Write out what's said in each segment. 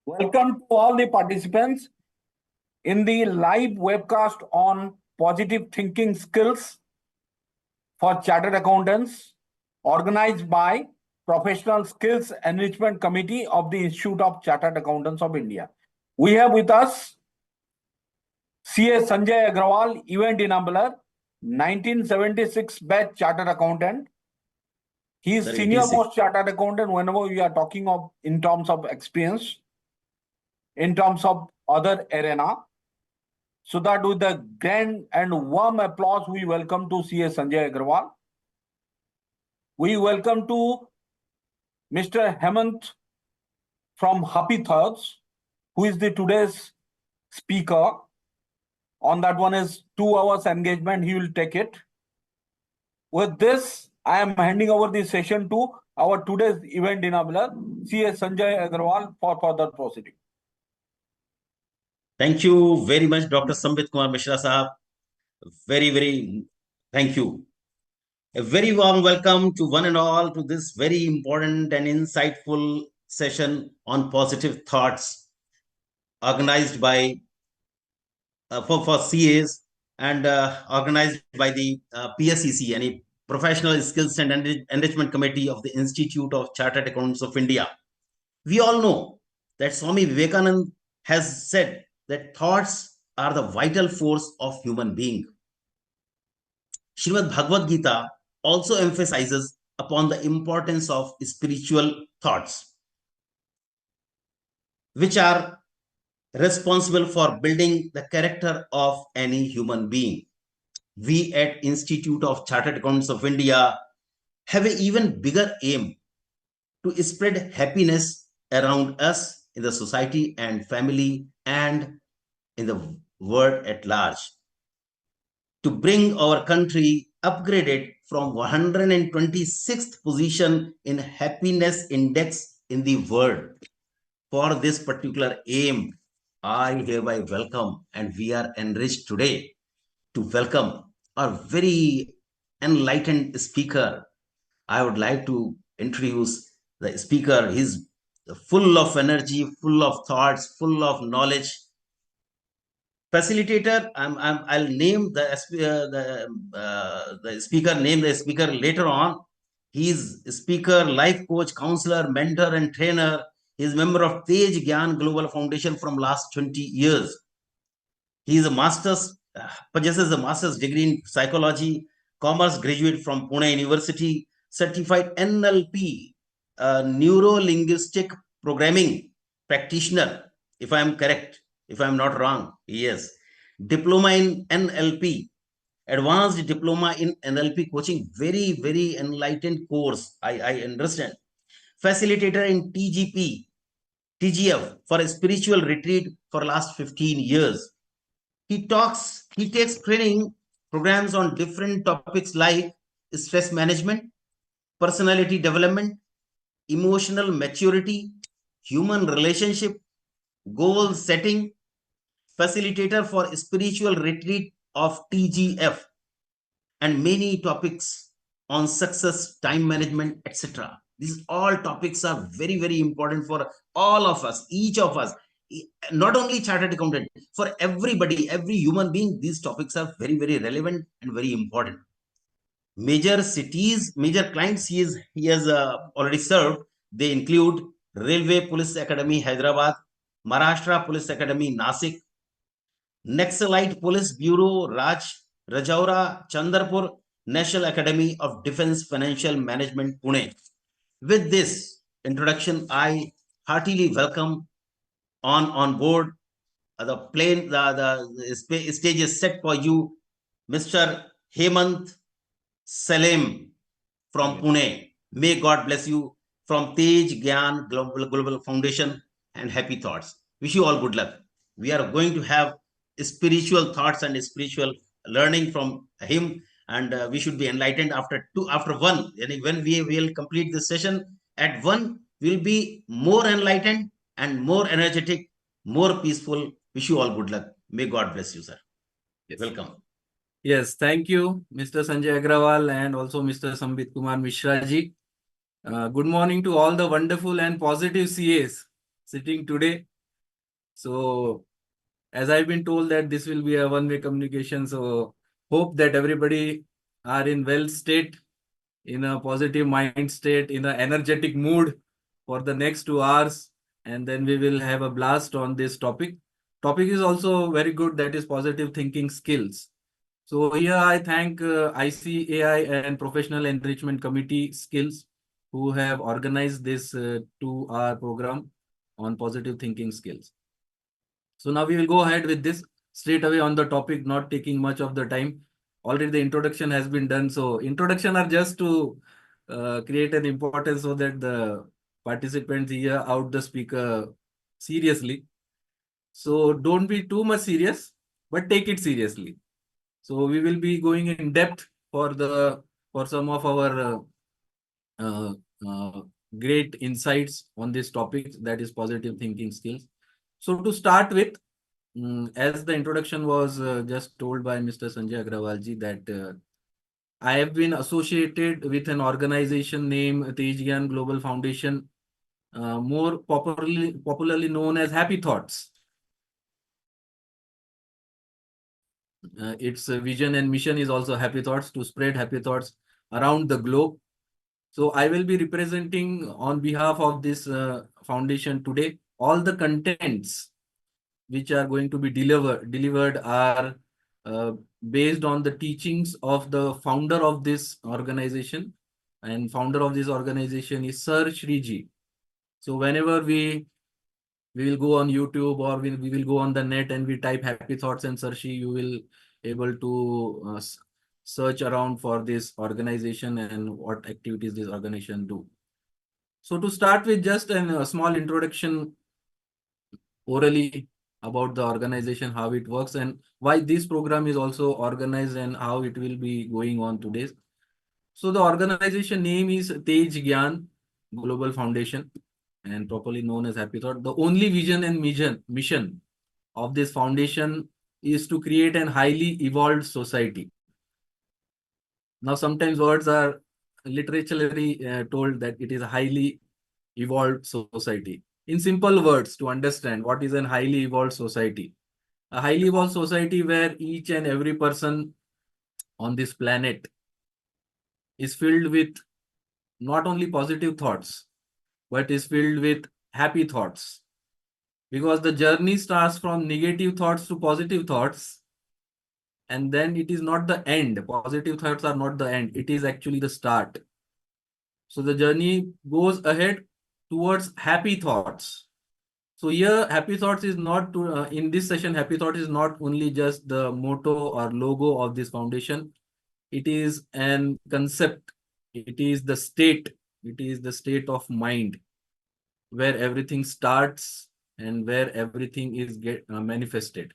Welcome to all the participants in the live webcast on positive thinking skills for chartered accountants, organized by Professional Skills Enrichment Committee of the Institute of Chartered Accountants of India. We have with us CA Sanjay Agrawal, event enabler, 1976 batch chartered accountant. He is senior most chartered accountant whenever we are talking of in terms of experience, in terms of other arena. So that with the grand and warm applause, we welcome to CA Sanjay Agrawal. We welcome to Mr. Hemant from Happy Thoughts, who is the today's speaker. On that one is 2 hours engagement, he will take it. With this, I am handing over the session to our today's event enabler, CA Sanjay Agrawal, for further proceeding. Thank you very much, Dr. Sambit Kumar Mishra Sahab. Very thank you. A very warm welcome to one and all to this very important and insightful session on positive thoughts organized by for CAs and organized by the PSEC, any Professional Skills and Enrichment Committee of the Institute of Chartered Accountants of India. We all know that Swami Vivekananda has said that thoughts are the vital force of human being. Srimad Bhagavad Gita also emphasizes upon the importance of spiritual thoughts, which are responsible for building the character of any human being. We at Institute of Chartered Accountants of India have an even bigger aim to spread happiness around us in the society and family and in the world at large, to bring our country upgraded from 126th position in happiness index in the world. For this particular aim, I hereby welcome, and we are enriched today to welcome our very enlightened speaker. I would like to introduce the speaker. He's full of energy, full of thoughts, full of knowledge. Facilitator, I'll name the speaker, name the speaker later on. He's speaker, life coach, counselor, mentor, and trainer. He's member of Tej Gyan Global Foundation from last 20 years. He is a master's, possesses a master's degree in psychology, commerce graduate from Pune University, certified NLP, neuro-linguistic programming practitioner, if I am correct. If I'm not wrong, yes. Diploma in NLP, advanced diploma in NLP coaching, very enlightened course. I understand. Facilitator in TGF for a spiritual retreat for last 15 years. He takes training programs on different topics like stress management, personality development, emotional maturity, human relationship, goal setting, facilitator for spiritual retreat of TGF, and many topics on success, time management, etc. These all topics are very important for all of us, each of us, not only chartered accountant, for everybody, every human being. These topics are very relevant and very important. Major cities, major clients he has already served, they include Railway Police Academy, Hyderabad, Maharashtra Police Academy, Nasik, Naxalite Police Bureau, Rajaura, Chandrapur, National Academy of Defense Financial Management, Pune. With this introduction, I heartily welcome on board the plane. The stage is set for you, Mr. Hemant Salem from Pune. May God bless you, from Tej Gyan Global Foundation and Happy Thoughts. Wish you all good luck. We are going to have spiritual thoughts and spiritual learning from him, and we should be enlightened after one. And when we will complete this session at 1, we'll be more enlightened and more energetic, more peaceful. Wish you all good luck. May God bless you, sir. Yes. Welcome. Yes, thank you, Mr. Sanjay Agrawal, and also Mr. Sambit Kumar Mishra ji. Good morning to all the wonderful and positive CAs sitting today So as I've been told that this will be a one-way communication, so hope that everybody are in well state, in a positive mind state, in an energetic mood for the next 2 hours, and then we will have a blast on this topic. Topic is also very good, that is positive thinking skills. So here I thank ICAI and Professional Enrichment Committee Skills who have organized this 2-hour program on positive thinking skills. So now we will go ahead with this straight away on the topic, not taking much of the time. Already the introduction has been done. So introduction are just to create an importance so that the participants hear out the speaker seriously. So don't be too much serious, but take it seriously. So we will be going in depth for some of our uh, uh, great insights on this topic, that is positive thinking skills. So to start with, as the introduction was just told by Mr. Sanjay Agrawalji, that I have been associated with an organization named Tej Gyan Global Foundation, more popularly known as Happy Thoughts. Its vision and mission is also Happy Thoughts, to spread happy thoughts around the globe. So I will be representing on behalf of this foundation today. All the contents which are going to be delivered are based on the teachings of the founder of this organization, and founder of this organization is Sir Shriji. So whenever we will go on YouTube, or we will go on the net and we type Happy Thoughts and Sir Shriji, you will able to search around for this organization and what activities this organization do. So to start with, just a small introduction orally about the organization, how it works, and why this program is also organized and how it will be going on today. So the organization name is Tej Gyan Global Foundation, and properly known as Happy Thought. The only vision and mission of this foundation is to create an highly evolved society. Now, sometimes words are literaturely told that it is a highly evolved society. In simple words, to understand what is a highly evolved society. A highly evolved society where each and every person on this planet is filled with not only positive thoughts, but is filled with happy thoughts. Because the journey starts from negative thoughts to positive thoughts, and then it is not the end. Positive thoughts are not the end. It is actually the start. So the journey goes ahead towards happy thoughts. So here, happy thoughts is not to, in this session, happy thought is not only just the motto or logo of this foundation. It is an concept. It is the state. It is the state of mind where everything starts and where everything is manifested.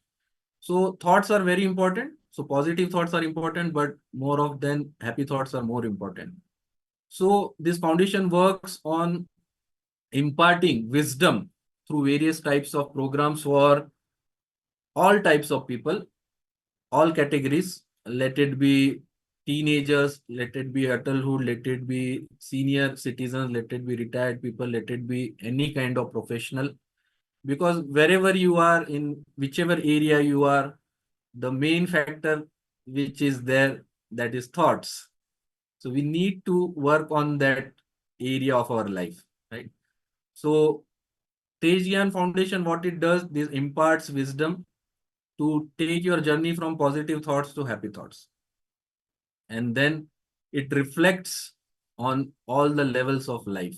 So thoughts are very important. So positive thoughts are important, but more of them happy thoughts are more important. So this foundation works on imparting wisdom through various types of programs for all types of people, all categories. Let it be teenagers, let it be adulthood, let it be senior citizens, let it be retired people, let it be any kind of professional. Because wherever you are, in whichever area you are, the main factor which is there, that is thoughts. So we need to work on that area of our life, right? So Tej Gyan Foundation, what it does, this imparts wisdom to take your journey from positive thoughts to happy thoughts. And then it reflects on all the levels of life.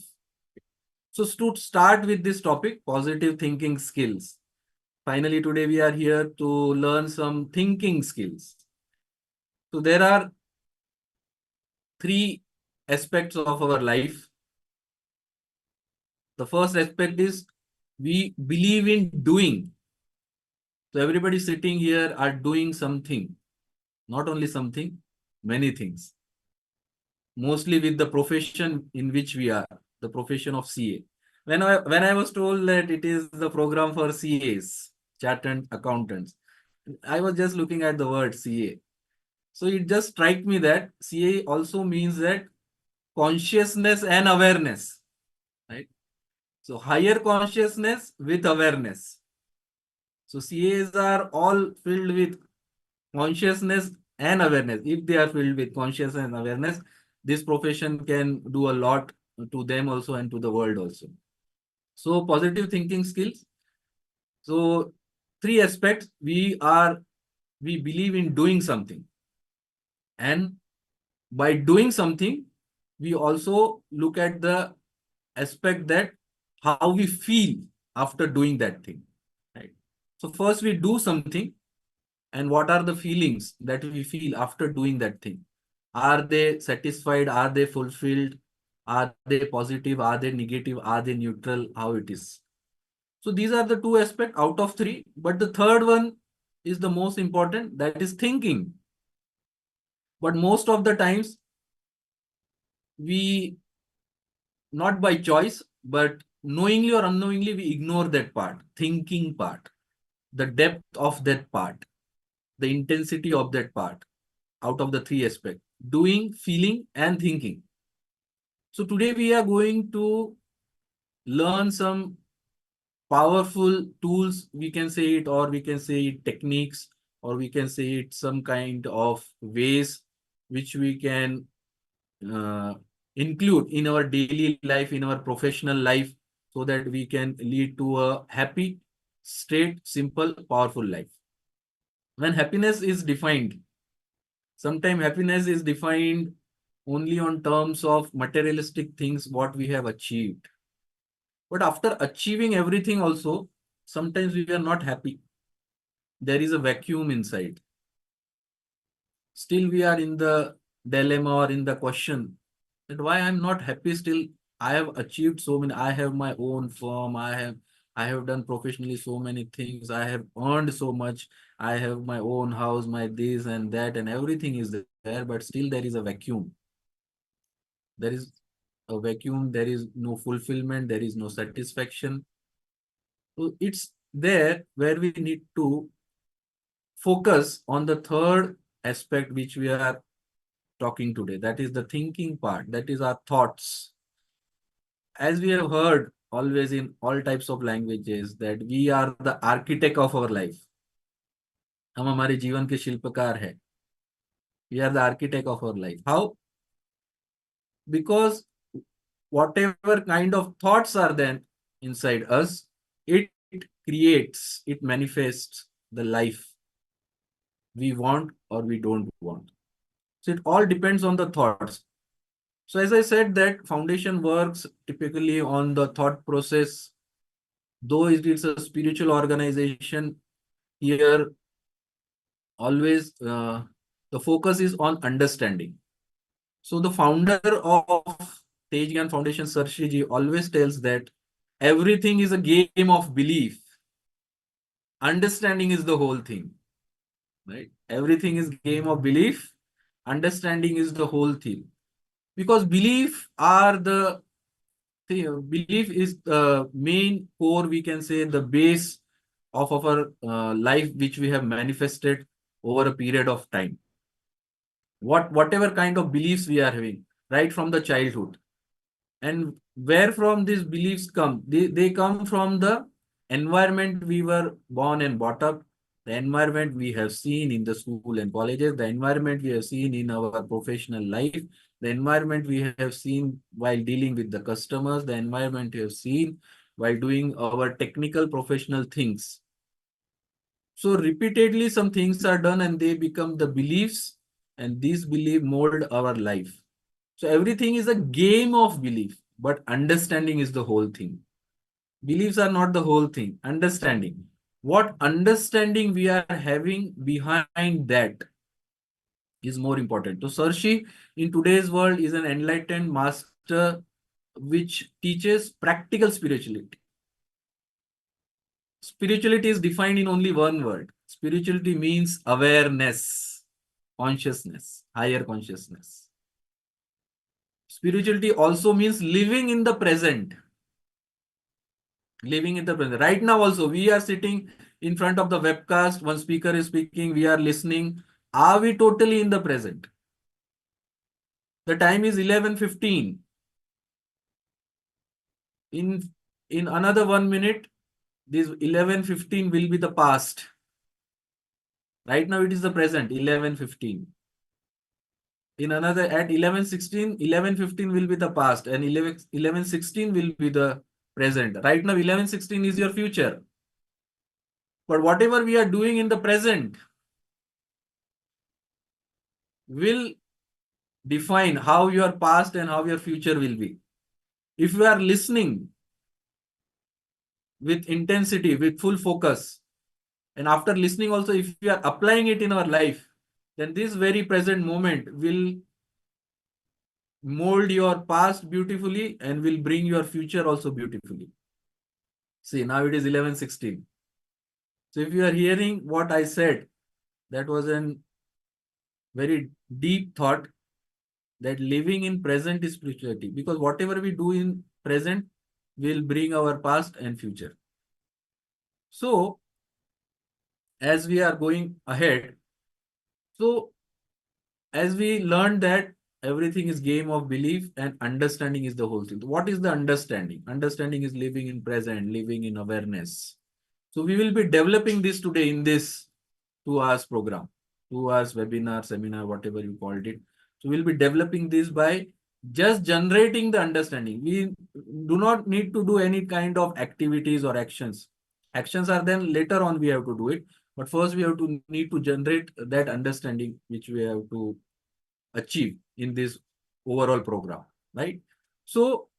So to start with this topic, positive thinking skills. Finally, today we are here to learn some thinking skills. So there are 3 aspects of our life. The first aspect is we believe in doing. So everybody sitting here are doing something, not only something, many things. Mostly with the profession in which we are, the profession of CA. When I was told that it is the program for CAs, chartered accountants, I was just looking at the word CA. So it just struck me that CA also means that consciousness and awareness, right? So higher consciousness with awareness. So CAs are all filled with consciousness and awareness. If they are filled with consciousness and awareness, this profession can do a lot to them also and to the world also. So positive thinking skills. So three aspects. We believe in doing something, and by doing something, we also look at the aspect that how we feel after doing that thing, right? So first we do something, and what are the feelings that we feel after doing that thing? Are they satisfied? Are they fulfilled? Are they positive? Are they negative? Are they neutral? How it is? So these are the two aspects out of three. But the third one is the most important, that is thinking. But most of the times, we, not by choice, but knowingly or unknowingly, we ignore that part, thinking part, the depth of that part, the intensity of that part, out of the three aspects: doing, feeling, and thinking. So today we are going to learn some powerful tools, we can say it, or we can say it techniques, or we can say it some kind of ways which we can uh, include in our daily life, in our professional life, so that we can lead to a happy, straight, simple, powerful life. When happiness is defined, sometimes happiness is defined only on terms of materialistic things, what we have achieved. But after achieving everything also, sometimes we are not happy. There is a vacuum inside. Still we are in the dilemma or in the question that why I'm not happy still. I have achieved so many. I have my own firm. I have done professionally so many things. I have earned so much. I have my own house, my this and that, and everything is there, but still there is a vacuum. There is a vacuum, there is no fulfillment, there is no satisfaction. So it's there where we need to focus on the third aspect which we are talking today. That is the thinking part, that is our thoughts. As we have heard always in all types of languages, that we are the architect of our life. हम हमारे जीवन के शिल्पकार हैं. We are the architect of our life. How? Because whatever kind of thoughts are there inside us, it creates, it manifests the life we want or we don't want. So it all depends on the thoughts. So as I said, that foundation works typically on the thought process. Though it is a spiritual organization, here always the focus is on understanding. So the founder of Tej Gyan Foundation, Sarshi Ji, always tells that everything is a game of belief. Understanding is the whole thing, right? Everything is game of belief. Understanding is the whole thing. Because belief is the main core, we can say, the base of our life, which we have manifested over a period of time. Whatever kind of beliefs we are having right from the childhood, and where from these beliefs come, they come from the environment we were born and brought up, the environment we have seen in the school and colleges, the environment we have seen in our professional life, the environment we have seen while dealing with the customers, the environment we have seen while doing our technical professional things. So repeatedly some things are done and they become the beliefs, and these beliefs mold our life. So everything is a game of belief, but understanding is the whole thing. Beliefs are not the whole thing. Understanding. What understanding we are having behind that is more important. So Sarshi in today's world is an enlightened master which teaches practical spirituality. Spirituality is defined in only one word. Spirituality means awareness, consciousness, higher consciousness. Spirituality also means living in the present. Living in the present. Right now also, we are sitting in front of the webcast, one speaker is speaking, we are listening. Are we totally in the present? The time is 11:15. In another 1 minute, this 11:15 will be the past. Right now it is the present, 11:15. In another, at 11:16, 11:15 will be the past, and 11:16 will be the present. Right now 11:16 is your future. But whatever we are doing in the present will define how your past and how your future will be. If you are listening with intensity, with full focus, and after listening also, if you are applying it in our life, then this very present moment will mold your past beautifully and will bring your future also beautifully. See, now it is 11:16. So if you are hearing what I said, that was a very deep thought, that living in present is spirituality, because whatever we do in present will bring our past and future. So as we are going ahead, so as we learned that everything is game of belief and understanding is the whole thing. What is the understanding? Understanding is living in present, living in awareness. So we will be developing this today in this 2 hours program, 2 hours webinar, seminar, whatever you called it. So we'll be developing this by just generating the understanding. We do not need to do any kind of activities or actions. Actions are then later on we have to do it. But first we have to need to generate that understanding which we have to achieve in this overall program, right? So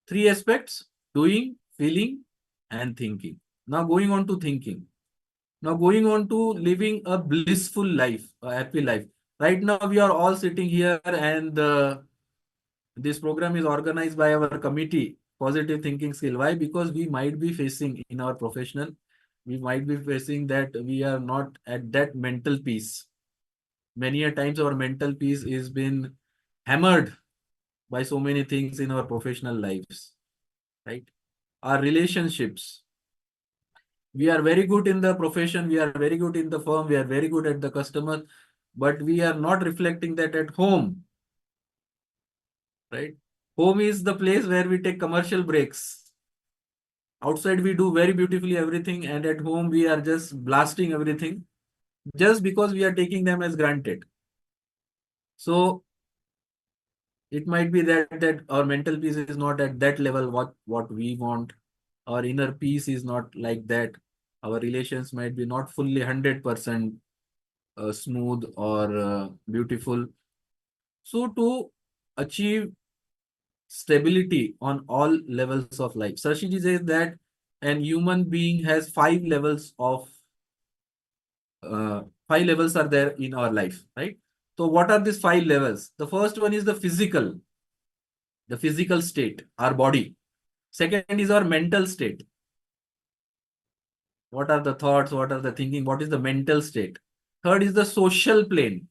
3 aspects: doing, feeling, and thinking. Now going on to thinking. Now going on to living a blissful life, a happy life. Right now we are all sitting here, and this program is organized by our committee, Positive Thinking Skill. Why? Because we might be facing in our professional, we might be facing that we are not at that mental peace. Many a times our mental peace is been hammered by so many things in our professional lives, right? Our relationships. We are very good in the profession, we are very good in the firm, we are very good at the customer, but we are not reflecting that at home, right? Home is the place where we take commercial breaks. Outside we do very beautifully everything, and at home we are just blasting everything just because we are taking them as granted. So it might be that our mental peace is not at that level what we want. Our inner peace is not like that. Our relations might be not fully 100% smooth or beautiful. So to achieve stability on all levels of life, Sarshiji says that an human being has 5 levels of 5 levels are there in our life, right? So what are these 5 levels? The first one is the physical state, our body. Second is our mental state. What are the thoughts? What are the thinking? What is the mental state? Third is the social plane,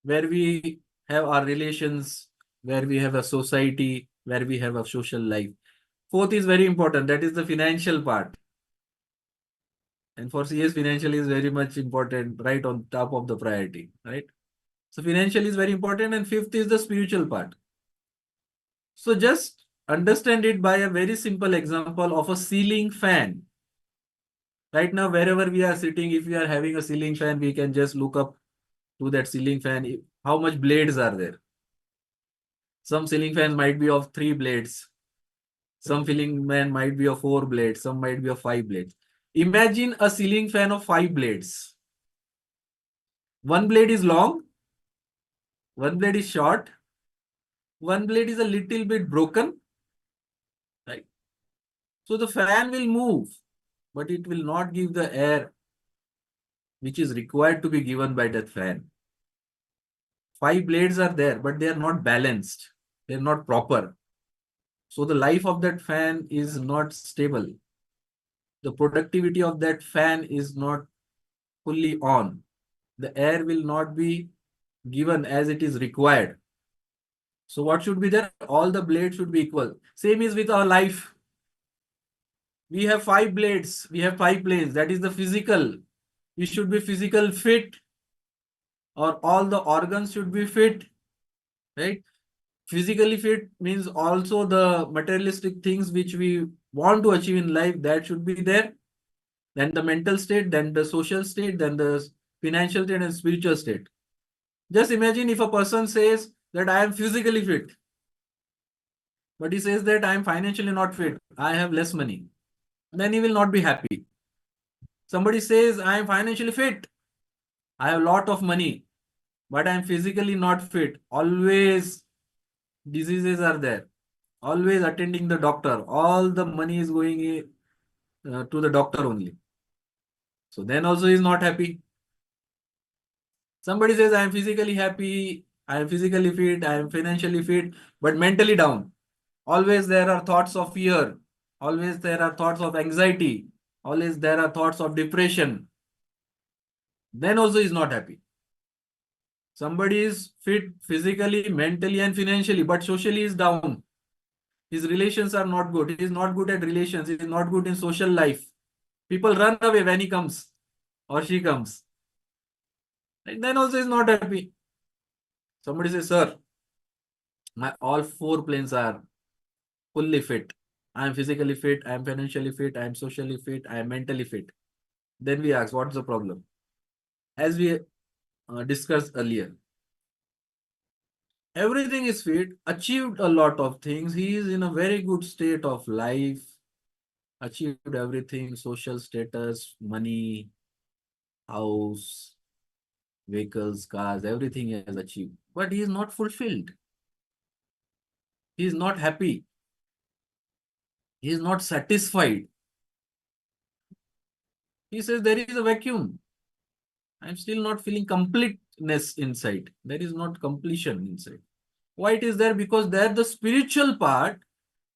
where we have our relations, where we have a society, where we have a social life. Fourth is very important. That is the financial part. And for CS, financial is very much important, right on top of the priority, right? So financial is very important. And fifth is the spiritual part. So just understand it by a very simple example of a ceiling fan. Right now, wherever we are sitting, if we are having a ceiling fan, we can just look up to that ceiling fan. How much blades are there? Some ceiling fans might be of 3 blades. Some ceiling fan might be of 4 blades. Some might be of 5 blades. Imagine a ceiling fan of 5 blades. One blade is long. One blade is short. One blade is a little bit broken. Right? So the fan will move, but it will not give the air which is required to be given by that fan. 5 blades are there, but they are not balanced. They are not proper. So the life of that fan is not stable. The productivity of that fan is not fully on. The air will not be given as it is required. So what should be there? All the blades should be equal. Same is with our life. We have 5 blades. We have 5 planes. That is the physical. We should be physical fit, or all the organs should be fit, right? Physically fit means also the materialistic things which we want to achieve in life, that should be there. Then the mental state, then the social state, then the financial state and spiritual state. Just imagine if a person says that I am physically fit, but he says that I am financially not fit, I have less money, then he will not be happy. Somebody says I am financially fit, I have a lot of money, but I am physically not fit. Always diseases are there. Always attending the doctor. All the money is going to the doctor only. So then also he is not happy. Somebody says I am physically happy, I am physically fit, I am financially fit, but mentally down. Always there are thoughts of fear. Always there are thoughts of anxiety. Always there are thoughts of depression. Then also he is not happy. Somebody is fit physically, mentally, and financially, but socially is down. His relations are not good. He is not good at relations. He is not good in social life. People run away when he comes or she comes. And then also is not happy. Somebody says, sir, my all four planes are fully fit. I am physically fit, I am financially fit, I am socially fit, I am mentally fit. Then we ask, what's the problem? As we discussed earlier, everything is fit, achieved a lot of things. He is in a very good state of life, achieved everything, social status, money, house, vehicles, cars, everything he has achieved. But he is not fulfilled. He is not happy. He is not satisfied. He says there is a vacuum. I'm still not feeling completeness inside. There is not completion inside. Why it is there? Because there the spiritual part,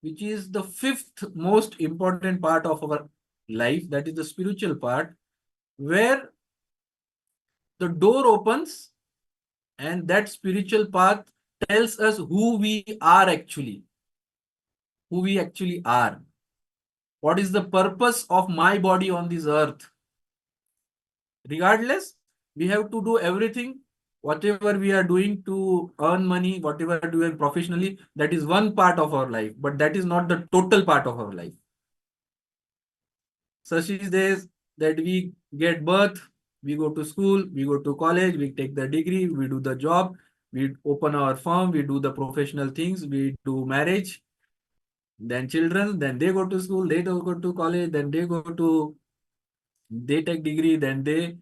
which is the fifth most important part of our life, that is the spiritual part, where the door opens and that spiritual path tells us who we are actually. Who we actually are. What is the purpose of my body on this earth? Regardless, we have to do everything, whatever we are doing to earn money, whatever we are doing professionally, that is one part of our life, but that is not the total part of our life. Such is days that we get birth, we go to school, we go to college, we take the degree, we do the job, we open our firm, we do the professional things, we do marriage, then children, then they go to school, they go to college, then they take degree, then they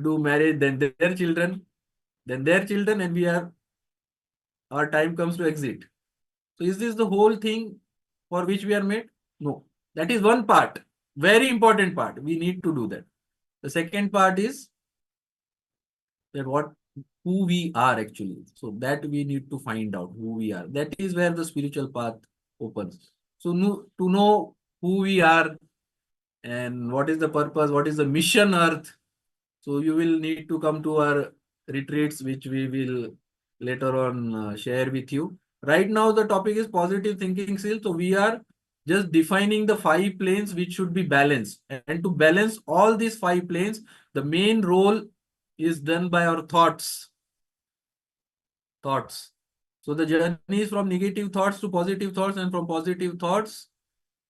do marriage, then their children, and our time comes to exit. So is this the whole thing for which we are made? No. That is one part, very important part. We need to do that. The second part is that who we are actually. So that we need to find out who we are. That is where the spiritual path opens. So to know who we are and what is the purpose, what is the mission earth. So you will need to come to our retreats, which we will later on share with you. Right now, the topic is positive thinking skill. So we are just defining the 5 planes which should be balanced. And to balance all these 5 planes, the main role is done by our thoughts. So the journey is from negative thoughts to positive thoughts, and from positive thoughts,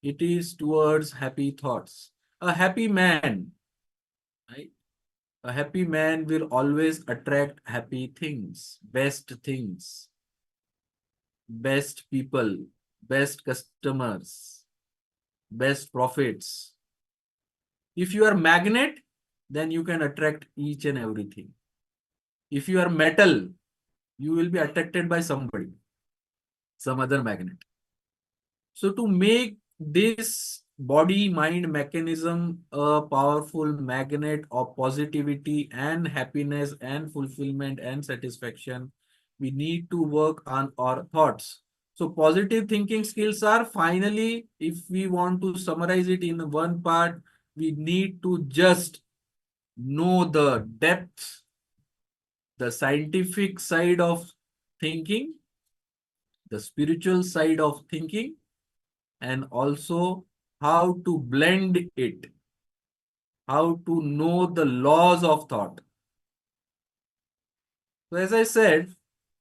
it is towards happy thoughts. A happy man, right? A happy man will always attract happy things, best people, best customers, best profits. If you are magnet, then you can attract each and everything. If you are metal, you will be attracted by somebody, some other magnet. So to make this body-mind mechanism a powerful magnet of positivity and happiness and fulfillment and satisfaction, we need to work on our thoughts. So positive thinking skills are, finally, if we want to summarize it in one part, we need to just know the depth, the scientific side of thinking, the spiritual side of thinking, and also how to blend it, how to know the laws of thought. So as I said,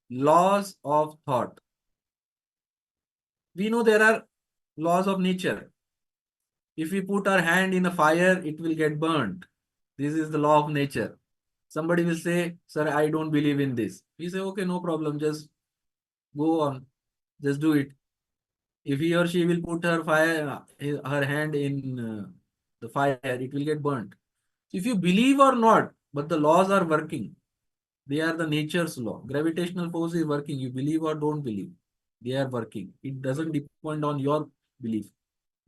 laws of thought. We know there are laws of nature. If we put our hand in a fire, it will get burnt. This is the law of nature. Somebody will say, sir, I don't believe in this. We say, okay, no problem. Just go on. Just do it. If he or she will put her hand in the fire, it will get burnt. If you believe or not, but the laws are working. They are the nature's law. Gravitational force is working. You believe or don't believe. They are working. It doesn't depend on your belief.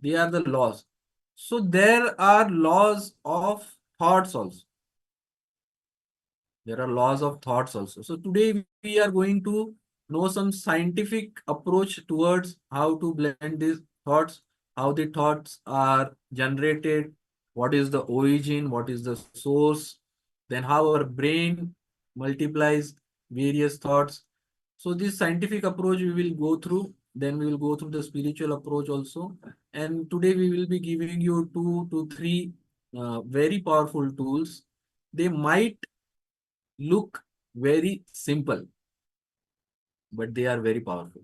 They are the laws. So there are laws of thoughts also. There are laws of thoughts also. So today we are going to know some scientific approach towards how to blend these thoughts, how the thoughts are generated, what is the origin, what is the source, then how our brain multiplies various thoughts. So this scientific approach we will go through, then we will go through the spiritual approach also. And today we will be giving you 2 to 3 very powerful tools. They might look very simple, but they are very powerful.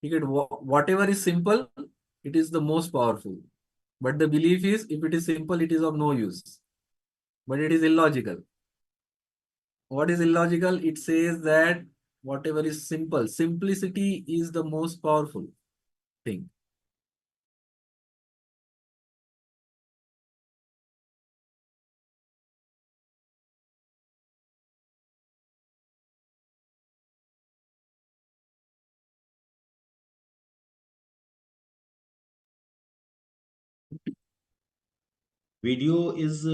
Whatever is simple, it is the most powerful. But the belief is, if it is simple, it is of no use. But it is illogical. What is illogical? It says that whatever is simple, simplicity is the most powerful thing. Video is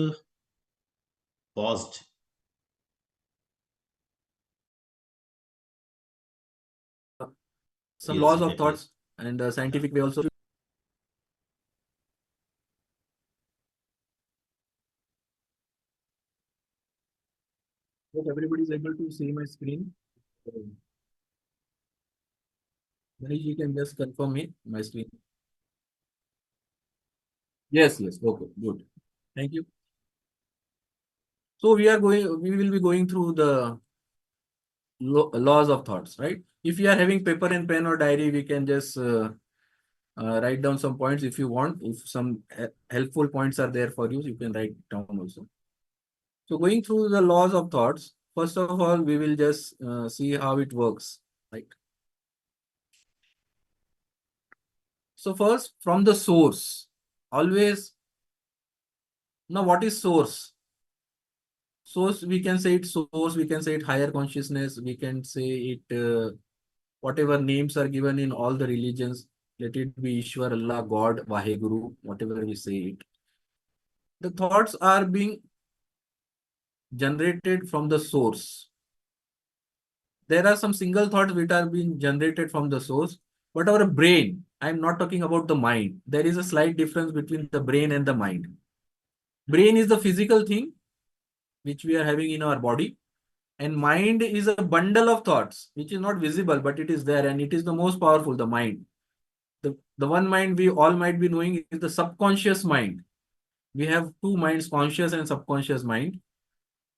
paused. Some Yes, laws of exactly. thoughts and scientific way also. Hope everybody is able to see my screen. Manish, you can just confirm me my screen. Yes, yes. Okay, good. Thank you. So we will be going through the laws of thoughts, right? If you are having paper and pen or diary, we can just write down some points if you want. If some helpful points are there for you, you can write down also. So going through the laws of thoughts, first of all, we will just see how it works, right? So first, from the source, always. Now, what is source? Source, we can say it source, we can say it higher consciousness, we can say it whatever names are given in all the religions. Let it be Ishwar, Allah, God, Vaheguru, whatever we say it. The thoughts are being generated from the source. There are some single thoughts which are being generated from the source, but our brain, I'm not talking about the mind. There is a slight difference between the brain and the mind. Brain is the physical thing which we are having in our body, and mind is a bundle of thoughts which is not visible, but it is there, and it is the most powerful, the mind. The one mind we all might be knowing is the subconscious mind. We have two minds, conscious and subconscious mind.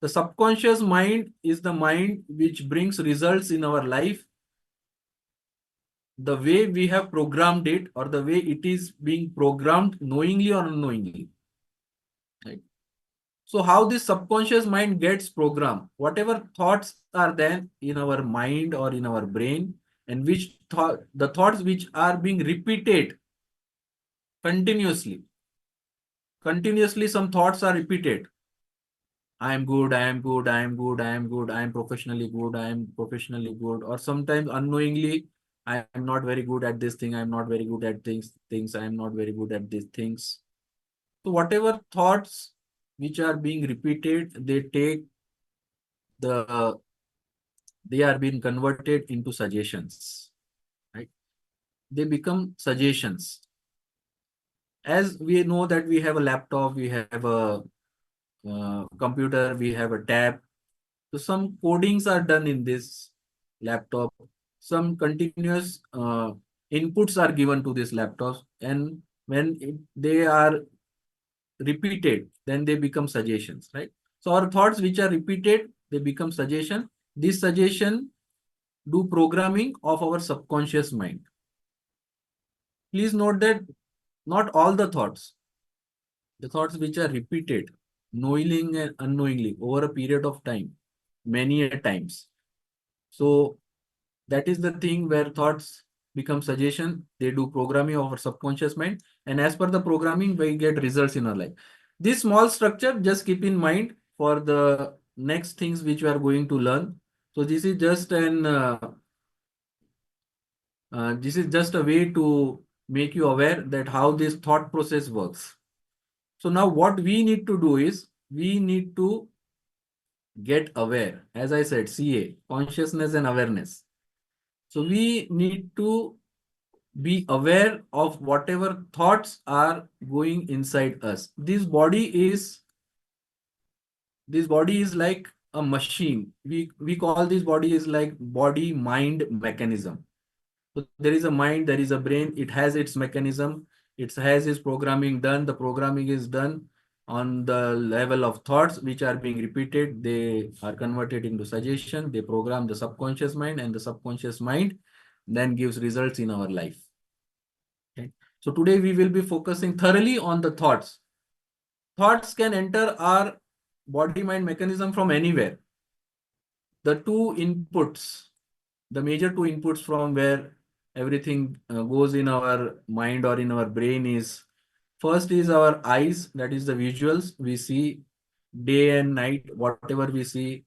The subconscious mind is the mind which brings results in our life the way we have programmed it, or the way it is being programmed knowingly or unknowingly. Right? So how this subconscious mind gets programmed, whatever thoughts are there in our mind or in our brain, and the thoughts which are being repeated continuously. Continuously, some thoughts are repeated. I am good, I am good, I am good, I am good, I am professionally good, I am professionally good. Or sometimes unknowingly, I am not very good at this thing, I am not very good at things, I am not very good at these things. So whatever thoughts which are being repeated, they are being converted into suggestions, right? They become suggestions. As we know that we have a laptop, we have a computer, we have a tab. So some codings are done in this laptop. Some continuous inputs are given to this laptop, and when they are repeated, then they become suggestions, right? So our thoughts which are repeated, they become suggestion. This suggestion do programming of our subconscious mind. Please note that not all the thoughts which are repeated, knowingly and unknowingly over a period of time, many a times. So that is the thing where thoughts become suggestion. They do programming of our subconscious mind, and as per the programming, we get results in our life. This small structure, just keep in mind for the next things which we are going to learn. So this is just a way to make you aware that how this thought process works. So now what we need to do is we need to get aware. As I said, CA, consciousness and awareness. So we need to be aware of whatever thoughts are going inside us. This body is like a machine. We call this body is like body mind mechanism. So there is a mind, there is a brain, it has its mechanism, it has its programming done. The programming is done on the level of thoughts which are being repeated. They are converted into suggestion. They program the subconscious mind, and the subconscious mind then gives results in our life. Okay. So today we will be focusing thoroughly on the thoughts. Thoughts can enter our body mind mechanism from anywhere. The major two inputs from where everything goes in our mind or in our brain is, first is our eyes, that is the visuals we see day and night. Whatever we see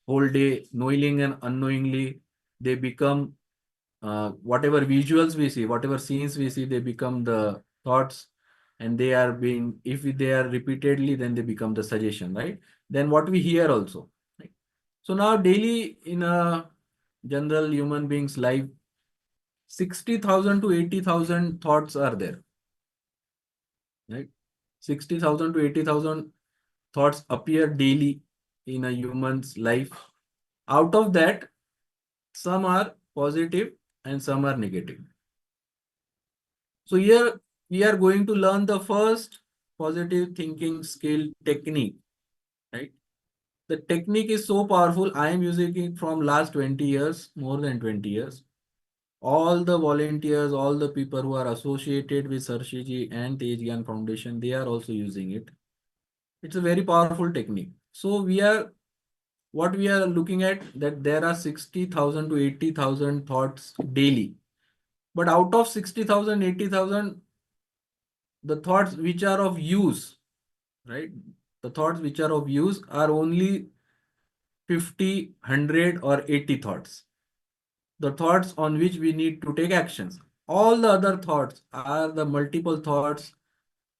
whole day, knowingly and unknowingly, they become whatever visuals we see, whatever scenes we see, they become the thoughts, and they are being, if they are repeatedly, then they become the suggestion, right? Then what we hear also, right? So now daily in a general human being's life, 60,000 to 80,000 thoughts are there, right? 60,000 to 80,000 thoughts appear daily in a human's life. Out of that, some are positive and some are negative. So here we are going to learn the first positive thinking skill technique, right? The technique is so powerful. I am using it from last 20 years, more than 20 years. All the volunteers, all the people who are associated with Sarshiji and Tej Gyan Foundation, they are also using it. It's a very powerful technique. So what we are looking at, that there are 60,000 to 80,000 thoughts daily. But out of 60,000, 80,000, the thoughts which are of use, right? The thoughts which are of use are only 50, 100 or 80 thoughts. The thoughts on which we need to take actions. All the other thoughts are the multiple thoughts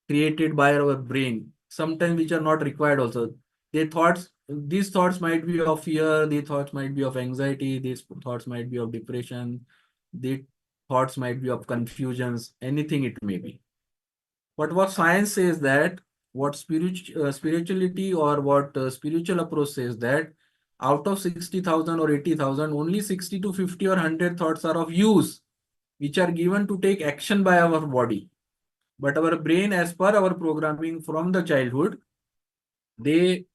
created by our brain, sometimes which are not required also. These thoughts might be of fear, these thoughts might be of anxiety, these thoughts might be of depression, these thoughts might be of confusions, anything it may be. But what science says that, what spirituality or what spiritual approach says that, out of 60,000 or 80,000, only 60 to 50 or 100 thoughts are of use, which are given to take action by our body. But our brain, as per our programming from the childhood, it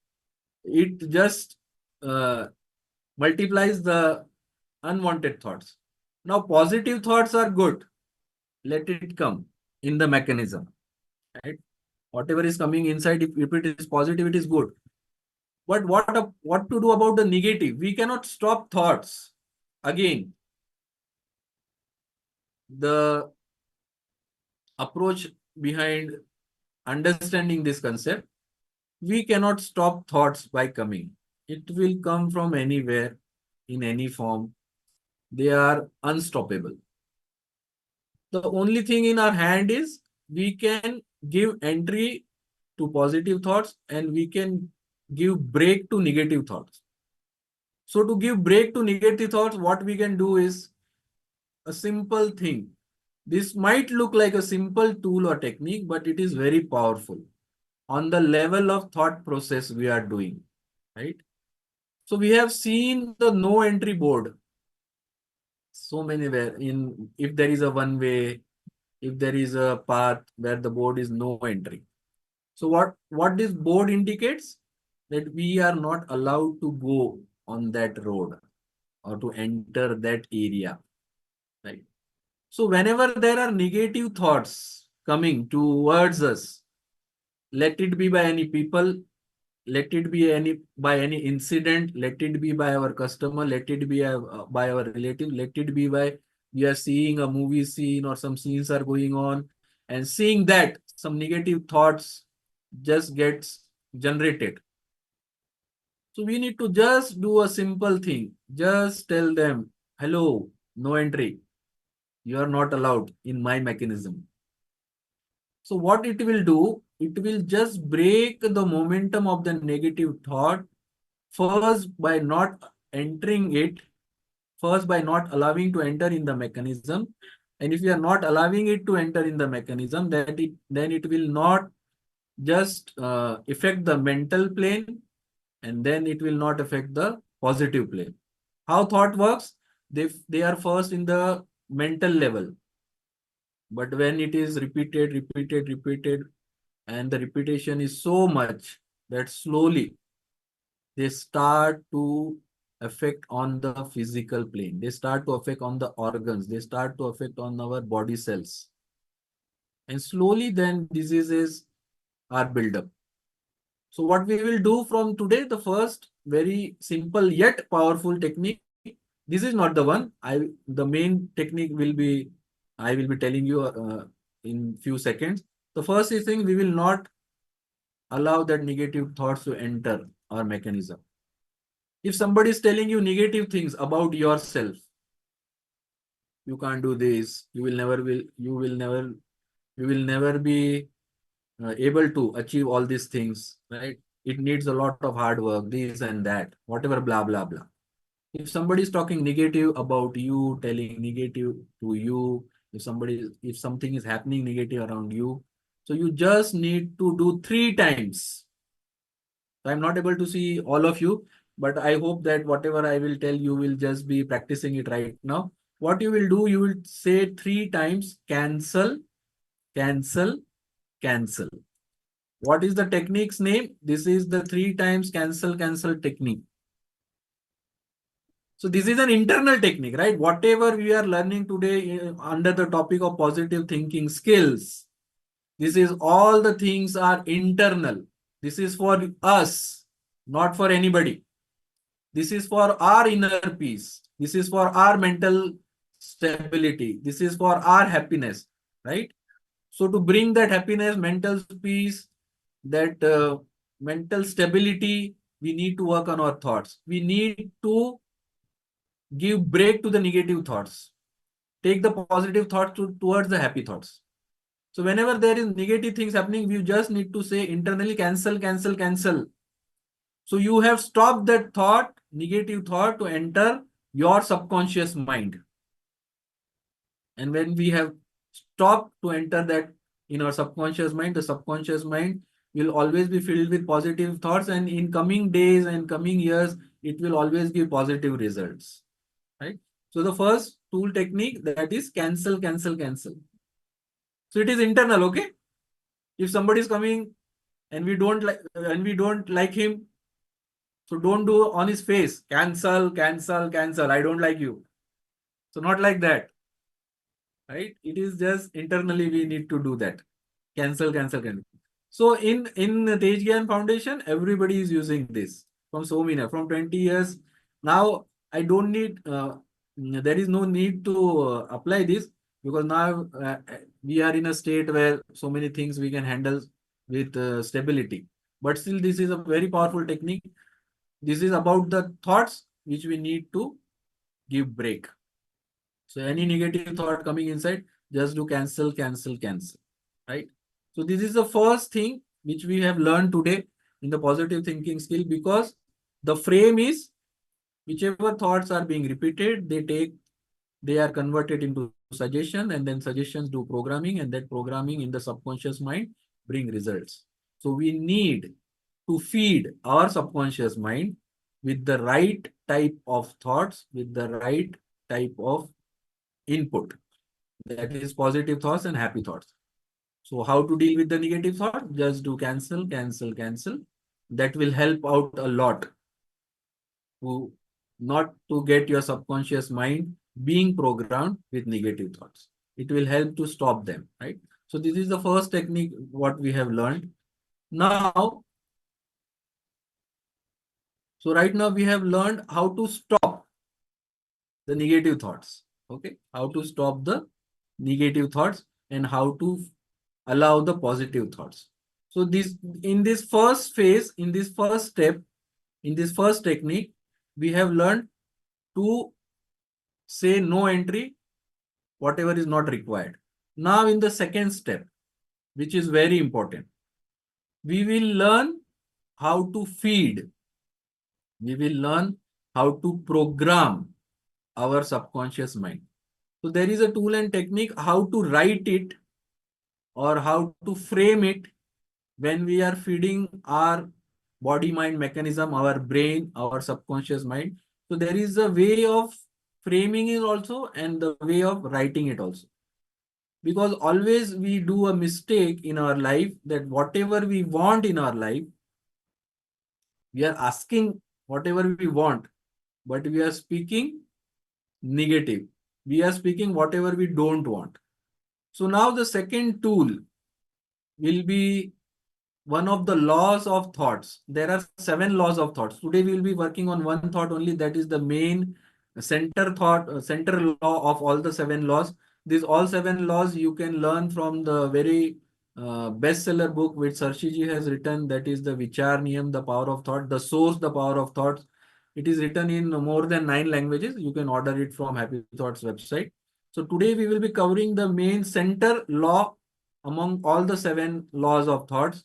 just multiplies the unwanted thoughts. Now, positive thoughts are good. Let it come in the mechanism, right? Whatever is coming inside, if it is positive, it is good. But what to do about the negative? We cannot stop thoughts. Again, the approach behind understanding this concept, we cannot stop thoughts by coming. It will come from anywhere, in any form. They are unstoppable. The only thing in our hand is we can give entry to positive thoughts and we can give break to negative thoughts. So to give break to negative thoughts, what we can do is a simple thing. This might look like a simple tool or technique, but it is very powerful on the level of thought process we are doing, right? So we have seen the no entry board so many where if there is a one way, if there is a path where the board is no entry. So what this board indicates, that we are not allowed to go on that road or to enter that area, right? So whenever there are negative thoughts, coming towards us, let it be by any people, let it be by any incident, let it be by our customer, let it be by our relative, let it be by we are seeing a movie scene or some scenes are going on, and seeing that some negative thoughts just gets generated. So we need to just do a simple thing. Just tell them, hello, no entry. You are not allowed in my mechanism. So what it will do, it will just break the momentum of the negative thought first by not entering it, first by not allowing to enter in the mechanism. And if you are not allowing it to enter in the mechanism, then it will not just affect the mental plane, and then it will not affect the positive plane. How thought works? They are first in the mental level. But when it is repeated, and the repetition is so much that slowly they start to affect on the physical plane. They start to affect on the organs. They start to affect on our body cells. And slowly then diseases are built up. So what we will do from today, the first very simple yet powerful technique. This is not the one. The main technique will be, I will be telling you in few seconds. The first thing, we will not allow that negative thoughts to enter our mechanism. If somebody is telling you negative things about yourself, you can't do this, you will never be able to achieve all these things, right? It needs a lot of hard work, this and that, whatever, blah, blah, blah. If somebody is talking negative about you, telling negative to you, if something is happening negative around you, so you just need to do 3 times. I'm not able to see all of you, but I hope that whatever I will tell you will just be practicing it right now. What you will do, you will say 3 times, cancel, cancel, cancel. What is the technique's name? This is the 3 times cancel, cancel technique. So this is an internal technique, right? Whatever we are learning today under the topic of positive thinking skills, this is all the things are internal. This is for us, not for anybody. This is for our inner peace. This is for our mental stability. This is for our happiness, right? So to bring that happiness, mental peace, that mental stability, we need to work on our thoughts. We need to give break to the negative thoughts. Take the positive thoughts towards the happy thoughts. So whenever there is negative things happening, we just need to say internally, cancel, cancel, cancel. So you have stopped that thought, negative thought, to enter your subconscious mind. And when we have stopped to enter that in our subconscious mind, the subconscious mind will always be filled with positive thoughts, and in coming days and coming years, it will always give positive results, right? So the first tool technique, that is cancel, cancel, cancel. So it is internal, okay? If somebody is coming and we don't like him, so don't do on his face, cancel, cancel, cancel, I don't like you. So not like that, right? It is just internally we need to do that. Cancel, cancel, cancel. So in Tej Gyan Foundation, everybody is using this from so many, from 20 years. Now I don't need, there is no need to apply this, because now we are in a state where so many things we can handle with stability. But still, this is a very powerful technique. This is about the thoughts which we need to give break. So any negative thought coming inside, just do cancel, cancel, cancel, right? So this is the first thing which we have learned today in the positive thinking skill, because the frame is whichever thoughts are being repeated, they are converted into suggestion, and then suggestions do programming, and that programming in the subconscious mind bring results. So we need to feed our subconscious mind with the right type of thoughts, with the right type of input, that is positive thoughts and happy thoughts. So how to deal with the negative thought? Just do cancel, cancel, cancel. That will help out a lot to not to get your subconscious mind being programmed with negative thoughts. It will help to stop them, right? So this is the first technique what we have learned. Now, so right now we have learned how to stop the negative thoughts. Okay, how to stop the negative thoughts and how to allow the positive thoughts. So this, in this first phase, in this first step, in this first technique, we have learned to say no entry, whatever is not required. Now in the second step, which is very important, we will learn how to feed. We will learn how to program our subconscious mind. So there is a tool and technique how to write it or how to frame it when we are feeding our body mind mechanism, our brain, our subconscious mind. So there is a way of framing it also and the way of writing it also. Because always we do a mistake in our life that whatever we want in our life, we are asking whatever we want, but we are speaking negative. We are speaking whatever we don't want. So now the second tool will be one of the laws of thoughts. There are 7 laws of thoughts. Today we will be working on one thought only. That is the main center thought, center law of all the 7 laws. These all 7 laws you can learn from the very bestseller book which Sarshiji has written. That is the Vichar Niyam, the power of thought, the source, the power of thoughts. It is written in more than 9 languages. You can order it from Happy Thoughts website. So today we will be covering the main center law among all the 7 laws of thoughts.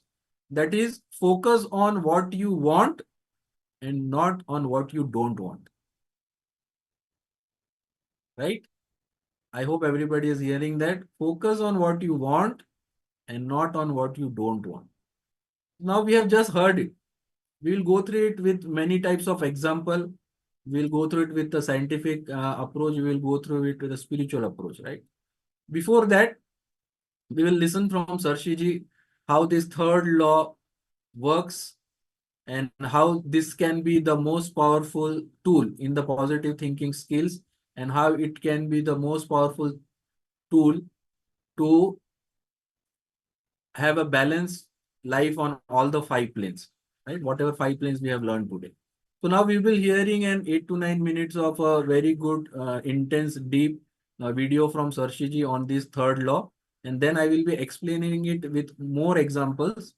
That is, focus on what you want and not on what you don't want. Right? I hope everybody is hearing that. Focus on what you want and not on what you don't want. Now we have just heard it. We will go through it with many types of example. We'll go through it with the scientific approach. We will go through it with a spiritual approach, right? Before that, we will listen from Sarshiji how this third law works and how this can be the most powerful tool in the positive thinking skills and how it can be the most powerful tool to have a balanced life on all the 5 planes, right? Whatever 5 planes we have learned today. So now we will be hearing an 8 to 9 minutes of a very good, intense, deep video from Sarshiji on this third law. And then I will be explaining it with more examples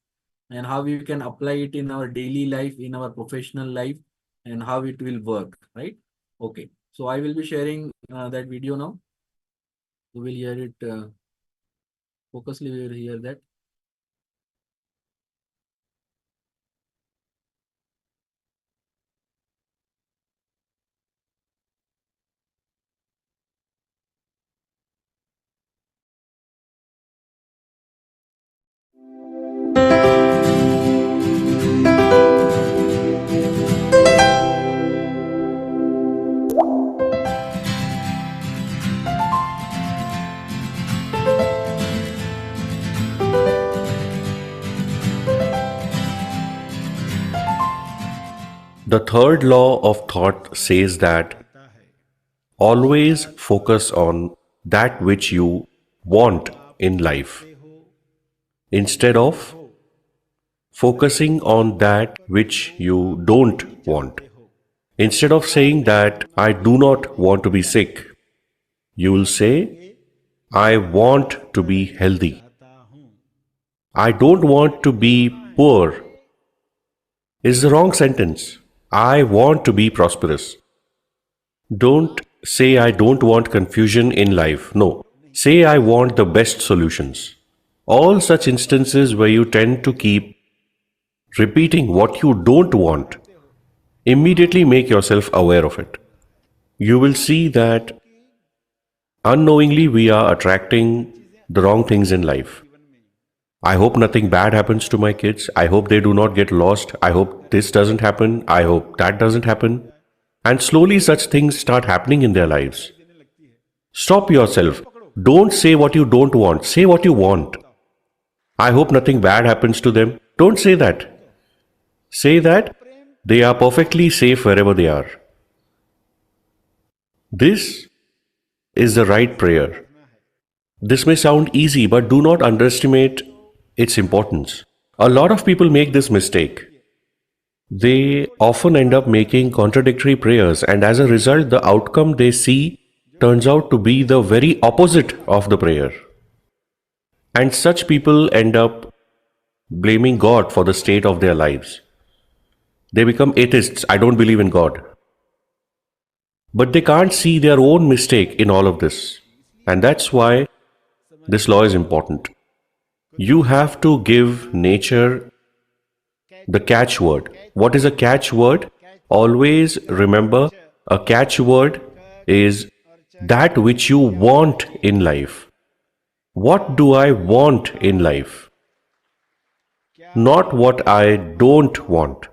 and how we can apply it in our daily life, in our professional life, and how it will work, right? Okay. So I will be sharing that video now. You will hear it, focusly we will hear that. The third law of thought says that always focus on that which you want in life instead of focusing on that which you don't want. Instead of saying that I do not want to be sick, you will say I want to be healthy. I don't want to be poor is the wrong sentence. I want to be prosperous. Don't say I don't want confusion in life. No. Say I want the best solutions. All such instances where you tend to keep repeating what you don't want, immediately make yourself aware of it. You will see that unknowingly we are attracting the wrong things in life. I hope nothing bad happens to my kids. I hope they do not get lost. I hope this doesn't happen. I hope that doesn't happen. And slowly such things start happening in their lives. Stop yourself. Don't say what you don't want. Say what you want. I hope nothing bad happens to them. Don't say that. Say that they are perfectly safe wherever they are. This is the right prayer. This may sound easy, but do not underestimate its importance. A lot of people make this mistake. They often end up making contradictory prayers, and as a result, the outcome they see turns out to be the very opposite of the prayer. And such people end up blaming God for the state of their lives. They become atheists. I don't believe in God. But they can't see their own mistake in all of this. And that's why this law is important. You have to give nature the catchword. What is a catchword? Always remember, a catchword is that which you want in life. What do I want in life? Not what I don't want.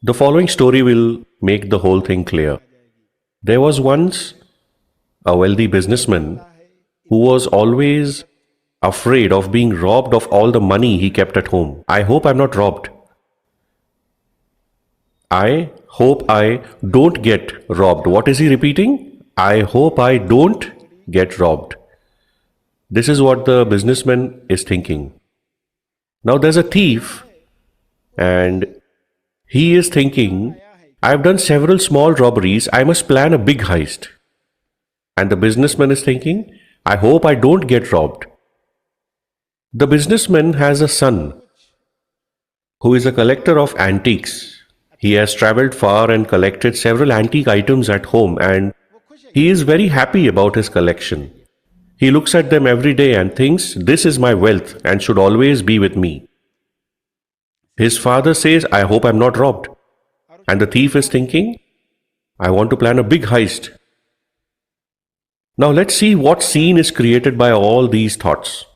The following story will make the whole thing clear. There was once a wealthy businessman who was always afraid of being robbed of all the money he kept at home. I hope I'm not robbed. I hope I don't get robbed. What is he repeating? I hope I don't get robbed. This is what the businessman is thinking. Now there's a thief and he is thinking, I've done several small robberies, I must plan a big heist. And the businessman is thinking, I hope I don't get robbed. The businessman has a son who is a collector of antiques. He has traveled far and collected several antique items at home, and he is very happy about his collection. He looks at them every day and thinks, this is my wealth and should always be with me. His father says, I hope I'm not robbed. And the thief is thinking, I want to plan a big heist. Now let's see what scene is created by all these thoughts.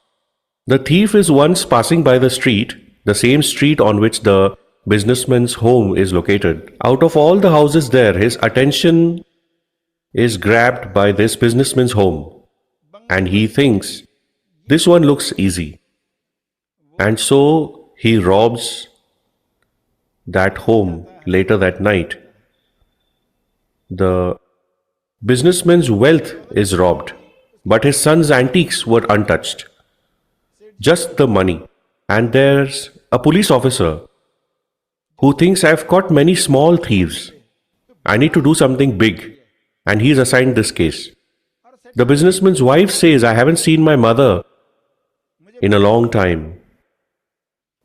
The thief is once passing by the street, the same street on which the businessman's home is located. Out of all the houses there, his attention is grabbed by this businessman's home. And he thinks, this one looks easy. And so he robs that home later that night. The businessman's wealth is robbed, but his son's antiques were untouched. Just the money. And there's a police officer who thinks, I've caught many small thieves. I need to do something big. And he's assigned this case. The businessman's wife says, I haven't seen my mother in a long time.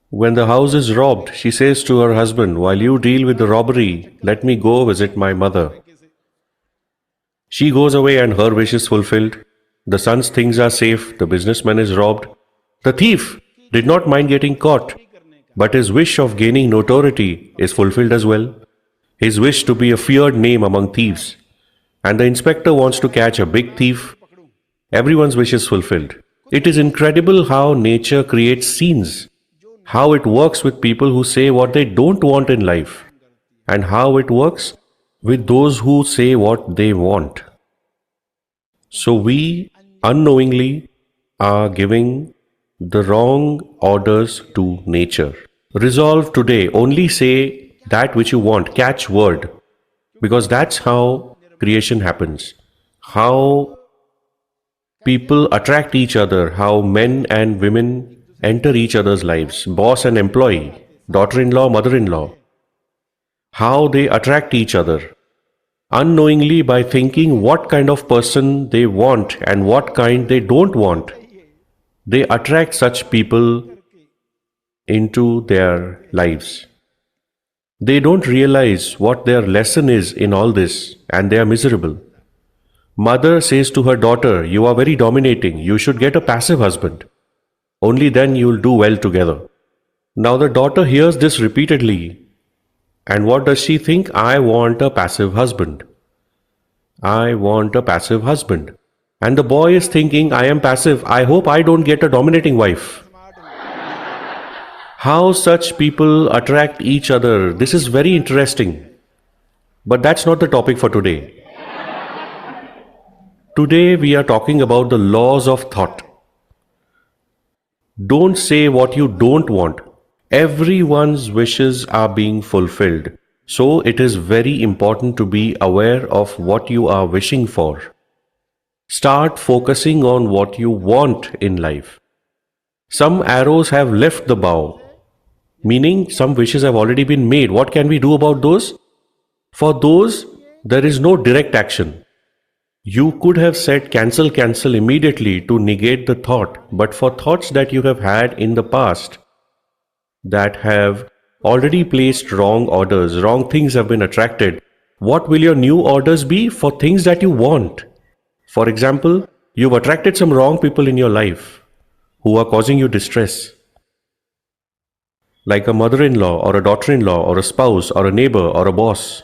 When the house is robbed, she says to her husband, while you deal with the robbery, let me go visit my mother. She goes away and her wish is fulfilled. The son's things are safe. The businessman is robbed. The thief did not mind getting caught, but his wish of gaining notoriety is fulfilled as well. His wish to be a feared name among thieves. And the inspector wants to catch a big thief. Everyone's wish is fulfilled. It is incredible how nature creates scenes, how it works with people who say what they don't want in life, and how it works with those who say what they want. So we unknowingly are giving the wrong orders to nature. Resolve today, only say that which you want, catch word, because that's how creation happens. How people attract each other, how men and women enter each other's lives, boss and employee, daughter-in-law, mother-in-law, how they attract each other, unknowingly by thinking what kind of person they want and what kind they don't want. They attract such people into their lives. They don't realize what their lesson is in all this, and they are miserable. Mother says to her daughter, you are very dominating, you should get a passive husband. Only then you will do well together. Now the daughter hears this repeatedly, and what does she think? I want a passive husband. I want a passive husband. And the boy is thinking, I am passive, I hope I don't get a dominating wife. How such people attract each other, this is very interesting. But that's not the topic for today. Today we are talking about the laws of thought. Don't say what you don't want. Everyone's wishes are being fulfilled. So it is very important to be aware of what you are wishing for. Start focusing on what you want in life. Some arrows have left the bow, meaning some wishes have already been made. What can we do about those? For those, there is no direct action. You could have said cancel, cancel immediately to negate the thought, but for thoughts that you have had in the past that have already placed wrong orders, wrong things have been attracted, what will your new orders be for things that you want? For example, you've attracted some wrong people in your life who are causing you distress, like a mother in law, or a daughter in law, or a spouse, or a neighbor, or a boss.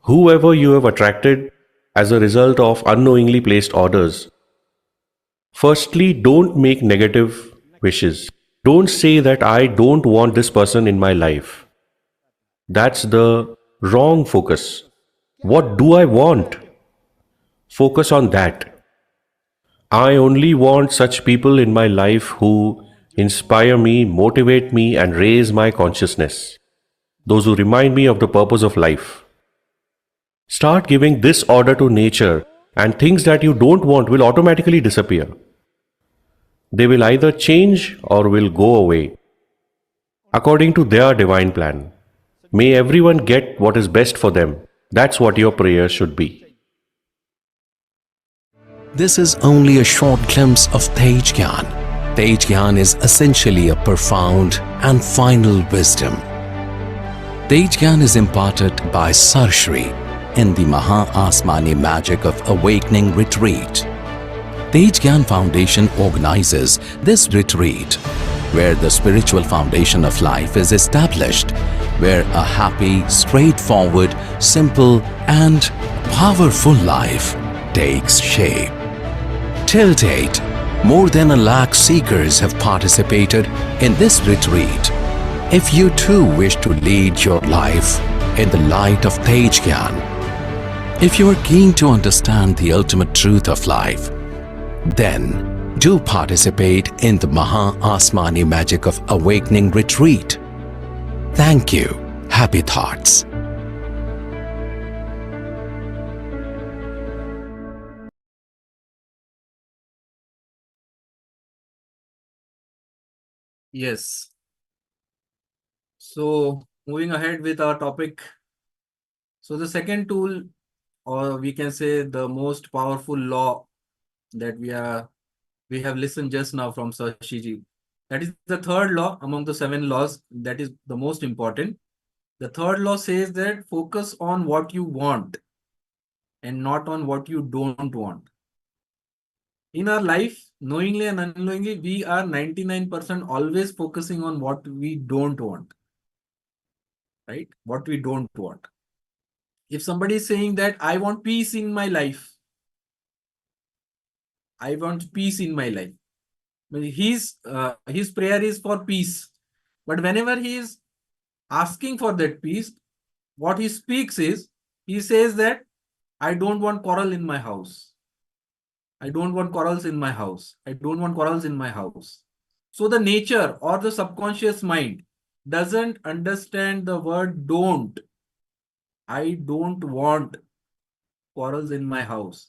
Whoever you have attracted as a result of unknowingly placed orders. Firstly, don't make negative wishes. Don't say that I don't want this person in my life. That's the wrong focus. What do I want? Focus on that. I only want such people in my life who inspire me, motivate me, and raise my consciousness. Those who remind me of the purpose of life. Start giving this order to nature, and things that you don't want will automatically disappear. They will either change or will go away according to their divine plan. May everyone get what is best for them. That's what your prayer should be. This is only a short glimpse of Tej Gyan. Tej Gyan is essentially a profound and final wisdom. Tej Gyan is imparted by Sarshri in the Maha Asmani Magic of Awakening Retreat. Tej Gyan Foundation organizes this retreat where the spiritual foundation of life is established, where a happy, straightforward, simple and powerful life takes shape. Till date, more than 1 lakh seekers have participated in this retreat. If you too wish to lead your life in the light of Tej Gyan, if you are keen to understand the ultimate truth of life, then do participate in the Maha Asmani Magic of Awakening Retreat. Thank you. Happy thoughts. Yes. So moving ahead with our topic. So the second tool, or we can say the most powerful law that we have listened just now from Sashi ji. That is the third law among the 7 laws. That is the most important. The third law says that focus on what you want and not on what you don't want. In our life, knowingly and unknowingly, we are 99% always focusing on what we don't want. Right? What we don't want. If somebody is saying that I want peace in my life, I want peace in my life. His prayer is for peace. But whenever he is asking for that peace, what he speaks is, he says that I don't want quarrel in my house. I don't want quarrels in my house. I don't want quarrels in my house. So the nature or the subconscious mind doesn't understand the word don't. I don't want quarrels in my house.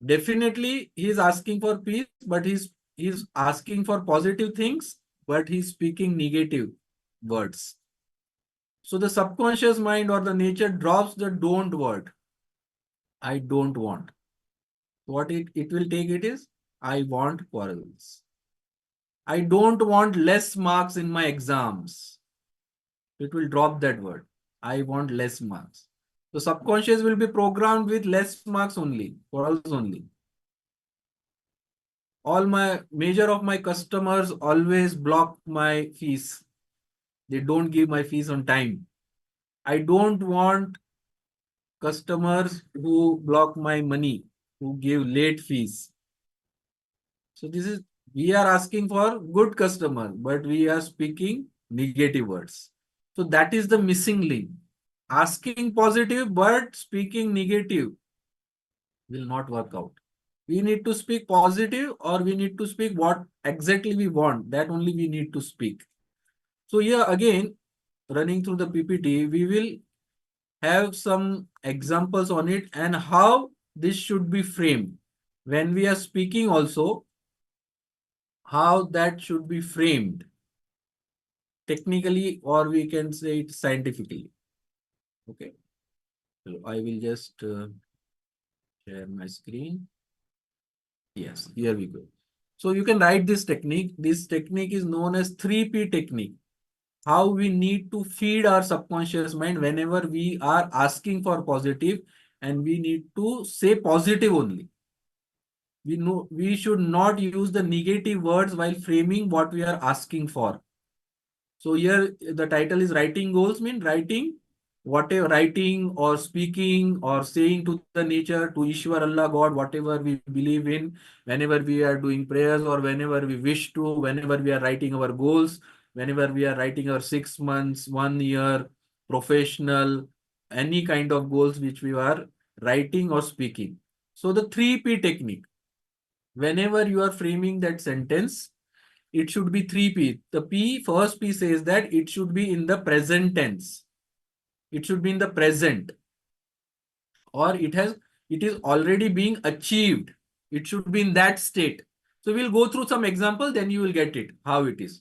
Definitely, he is asking for peace, but he's asking for positive things, but he's speaking negative words. So the subconscious mind or the nature drops the don't word. I don't want. What it will take it is, I want quarrels. I don't want less marks in my exams. It will drop that word. I want less marks. The subconscious will be programmed with less marks only, quarrels only. All my major of my customers always block my fees. They don't give my fees on time. I don't want customers who block my money, who give late fees. So this is, we are asking for good customers, but we are speaking negative words. So that is the missing link. Asking positive but speaking negative will not work out. We need to speak positive, or we need to speak what exactly we want. That only we need to speak. So here again, running through the PPT, we will have some examples on it and how this should be framed. When we are speaking also, how that should be framed technically, or we can say it scientifically. Okay. So I will just share my screen. Yes, here we go. So you can write this technique. This technique is known as 3P technique. How we need to feed our subconscious mind whenever we are asking for positive, and we need to say positive only. We know we should not use the negative words while framing what we are asking for. So here the title is writing goals, mean writing whatever, writing or speaking or saying to the nature, to Ishwar, Allah, God, whatever we believe in, whenever we are doing prayers or whenever we wish to, whenever we are writing our goals, whenever we are writing our 6 months, 1 year, professional, any kind of goals which we are writing or speaking. So the 3P technique, whenever you are framing that sentence, it should be 3P. The first P says that it should be in the present tense. It should be in the present, or it is already being achieved. It should be in that state. So we'll go through some example, then you will get it, how it is,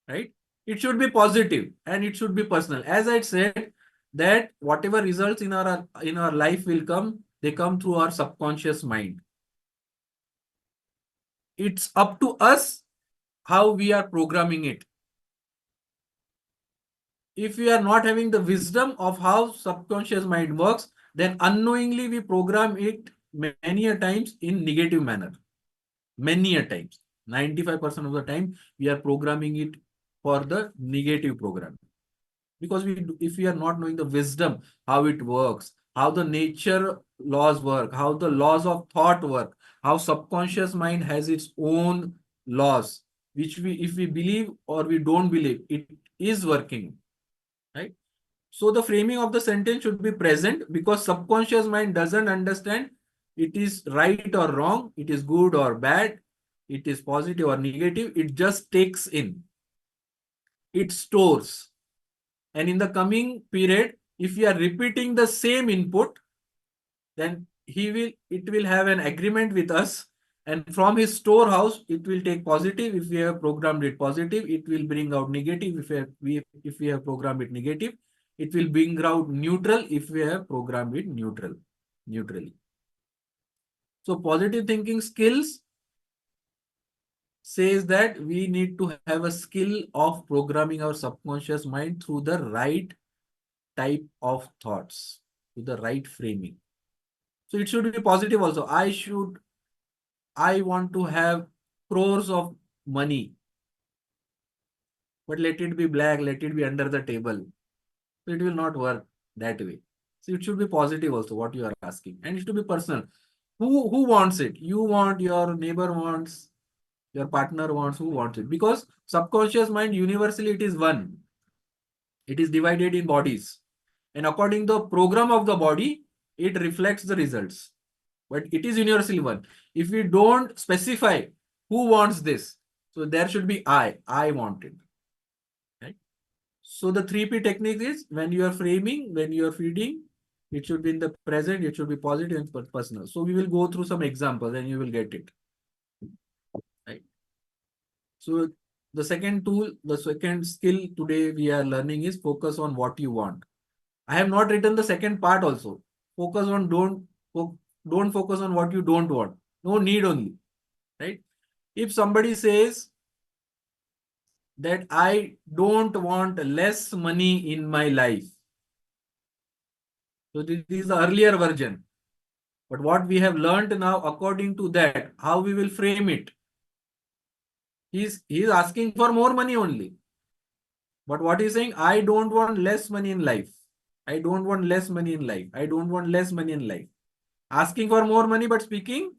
right? It should be positive and it should be personal. As I said, that whatever results in our life will come, they come through our subconscious mind. It's up to us how we are programming it. If we are not having the wisdom of how subconscious mind works, then unknowingly we program it many a times in negative manner. Many a times. 95% of the time, we are programming it for the negative program. Because if we are not knowing the wisdom, how it works, how the nature laws work, how the laws of thought work, how subconscious mind has its own laws, which if we believe or we don't believe, it is working. Right? So the framing of the sentence should be present, because subconscious mind doesn't understand it is right or wrong, it is good or bad, it is positive or negative. It just takes in, it stores. And in the coming period, if we are repeating the same input, then it will have an agreement with us, and from his storehouse it will take positive. If we have programmed it positive, it will bring out negative. If we have programmed it negative, it will bring out neutral if we have programmed it neutrally. So positive thinking skills says that we need to have a skill of programming our subconscious mind through the right type of thoughts, with the right framing. So it should be positive also. I want to have crores of money, but let it be black, let it be under the table. So it will not work that way. So it should be positive also, what you are asking. And it should be personal. Who wants it? You want, your neighbor wants, your partner wants, who wants it? Because subconscious mind, universally, it is one. It is divided in bodies. And according to the program of the body, it reflects the results. But it is universally one. If we don't specify who wants this, so there should be I want it. Right? So the 3P technique is, when you are framing, when you are feeding, it should be in the present, it should be positive and personal. So we will go through some examples and you will get it. Right? So the second tool, the second skill today we are learning is focus on what you want. I have not written the second part also. Focus on don't focus on what you don't want. No need only. Right? If somebody says that I don't want less money in my life. So this is the earlier version. But what we have learned now, according to that, how we will frame it. He's asking for more money only. But what he's saying, I don't want less money in life. I don't want less money in life. I don't want less money in life. Asking for more money but speaking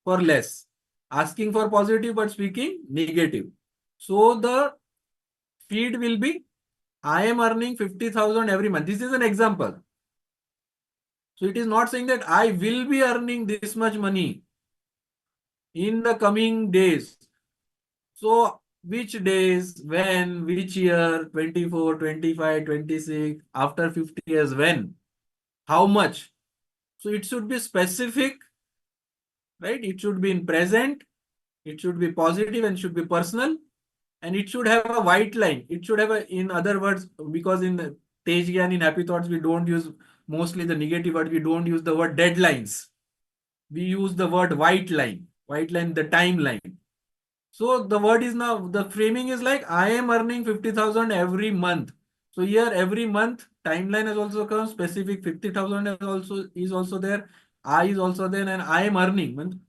for less. Asking for positive but speaking negative. So the feed will be, I am earning 50,000 every month. This is an example. So it is not saying that I will be earning this much money in the coming days. So which days, when, which year, 24, 25, 26, after 50 years, when, how much. So it should be specific, right? It should be in present, it should be positive and should be personal, and it should have a white line. It should have a, in other words, because in Tej Gyan, in Happy Thoughts, we don't use mostly the negative word, we don't use the word deadlines. We use the word white line, the timeline. So the word is now, the framing is like, I am earning 50,000 every month. So here every month timeline has also come, specific 50,000 is also there, I is also there, and I am earning.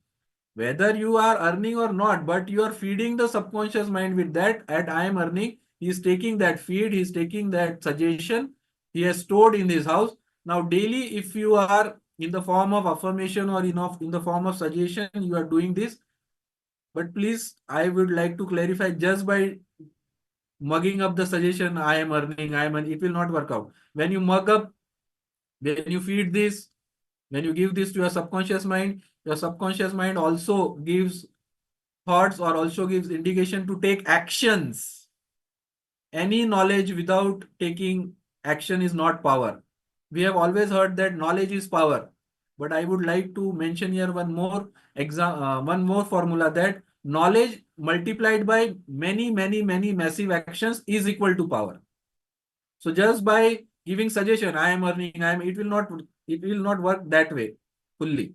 Whether you are earning or not, but you are feeding the subconscious mind with that, at I am earning, he is taking that feed, he is taking that suggestion, he has stored in his house. Now daily, if you are in the form of affirmation or in the form of suggestion, you are doing this. But please, I would like to clarify, just by mugging up the suggestion, I am earning, it will not work out. When you mug up, when you feed this, when you give this to your subconscious mind also gives thoughts or also gives indication to take actions. Any knowledge without taking action is not power. We have always heard that knowledge is power. But I would like to mention here one more formula, that knowledge multiplied by many massive actions is equal to power. So just by giving suggestion, I am earning, it will not work that way fully.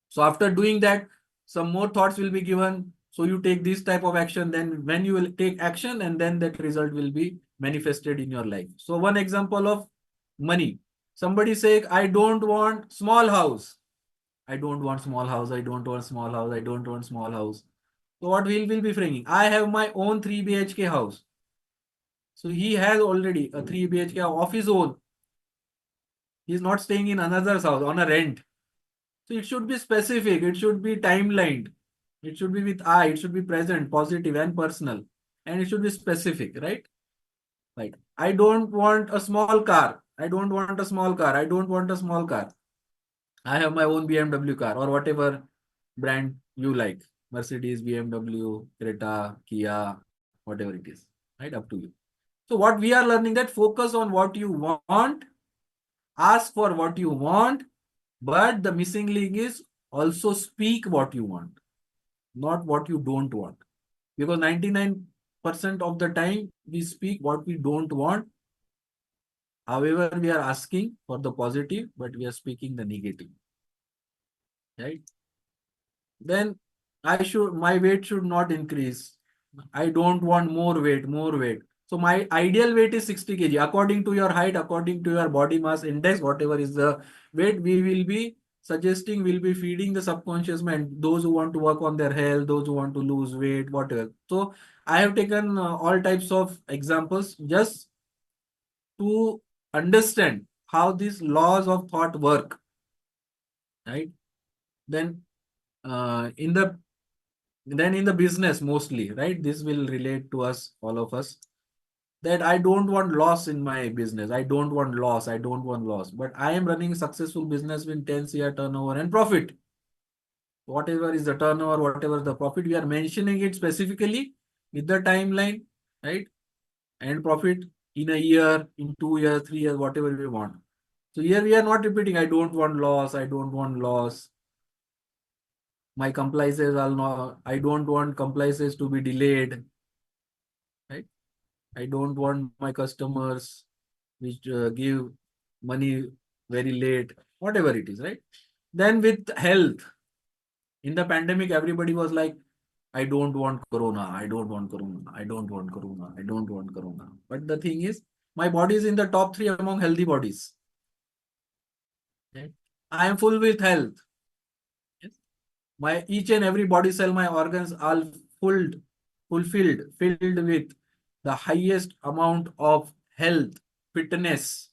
So after doing that, some more thoughts will be given. So you take this type of action, then when you will take action, and then that result will be manifested in your life. So one example of money. Somebody say, I don't want small house. I don't want small house. I don't want small house. I don't want small house. So what will be framing? I have my own 3 BHK house. So he has already a 3 BHK of his own. He's not staying in another's house on a rent. So it should be specific. It should be timelined. It should be with I. It should be present, positive, and personal. And it should be specific, right? Right. I don't want a small car. I don't want a small car. I don't want a small car. I have my own BMW car or whatever brand you like. Mercedes, BMW, Creta, Kia, whatever it is. Right? Up to you. So what we are learning, that focus on what you want, ask for what you want, but the missing link is also speak what you want, not what you don't want. Because 99% of the time we speak what we don't want. However, we are asking for the positive, but we are speaking the negative. Right? Then my weight should not increase. I don't want more weight. So my ideal weight is 60 kg. According to your height, according to your body mass index, whatever is the weight, we will be suggesting, will be feeding the subconscious mind. Those who want to work on their health, those who want to lose weight, whatever. So I have taken all types of examples just to understand how these laws of thought work. Right? Then in the business mostly, right? This will relate to us, all of us, that I don't want loss in my business. I don't want loss. But I am running a successful business with 10 CR turnover and profit. Whatever is the turnover, whatever the profit, we are mentioning it specifically with the timeline, right? And profit in a year, in 2 years, 3 years, whatever we want. So here we are not repeating, I don't want loss. My compliances are not, I don't want compliances to be delayed. Right? I don't want my customers which give money very late, whatever it is, right? Then with health, in the pandemic, everybody was like, I don't want corona. But the thing is, my body is in the top 3 among healthy bodies. Right? I am full with health. Yes? My each and every body cell, my organs are filled with the highest amount of health, fitness.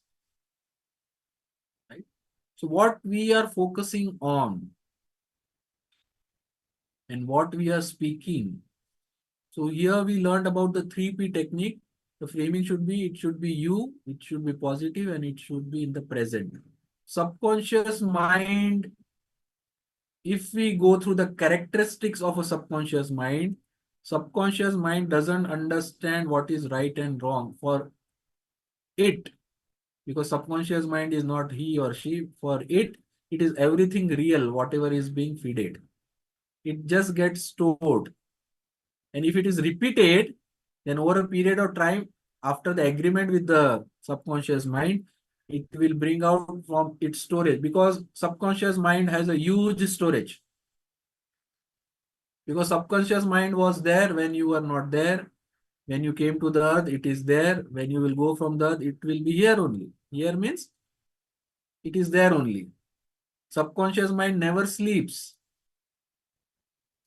Right? So what we are focusing on and what we are speaking. So here we learned about the 3P technique. The framing should be, it should be you, it should be positive, and it should be in the present. Subconscious mind, if we go through the characteristics of a subconscious mind, subconscious mind doesn't understand what is right and wrong for it, because subconscious mind is not he or she. For it, it is everything real, whatever is being fed. It just gets stored. And if it is repeated, then over a period of time, after the agreement with the subconscious mind, it will bring out from its storage, because subconscious mind has a huge storage. Because subconscious mind was there when you were not there. When you came to the earth, it is there. When you will go from the earth, it will be here only. Here means it is there only. Subconscious mind never sleeps.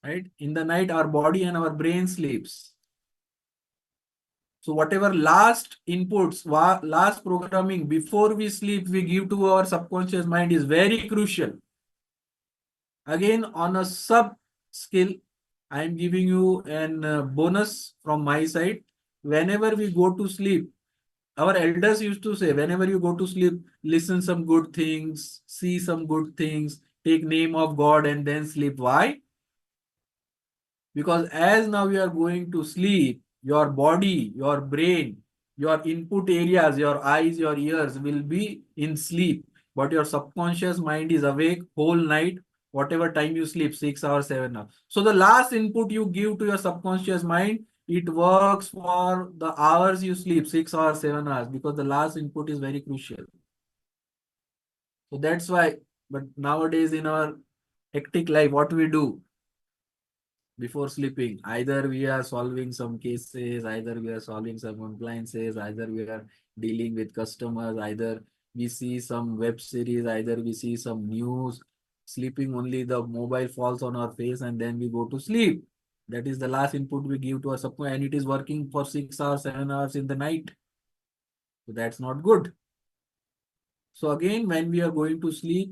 Right? In the night, our body and our brain sleeps. So whatever last inputs, last programming before we sleep, we give to our subconscious mind is very crucial. Again, on a sub skill, I am giving you an bonus from my side. Whenever we go to sleep, our elders used to say, whenever you go to sleep, listen some good things, see some good things, take name of God and then sleep. Why? Because as now you are going to sleep, your body, your brain, your input areas, your eyes, your ears will be in sleep. But your subconscious mind is awake whole night, whatever time you sleep, 6 hours, 7 hours. So the last input you give to your subconscious mind, it works for the hours you sleep, 6 hours, 7 hours, because the last input is very crucial. So that's why, but nowadays in our hectic life, what we do? Before sleeping, either we are solving some cases, either we are solving some compliances, either we are dealing with customers, either we see some web series, either we see some news. Sleeping only, the mobile falls on our face and then we go to sleep. That is the last input we give to our subconscious, and it is working for 6 hours, 7 hours in the night. So that's not good. So again, when we are going to sleep,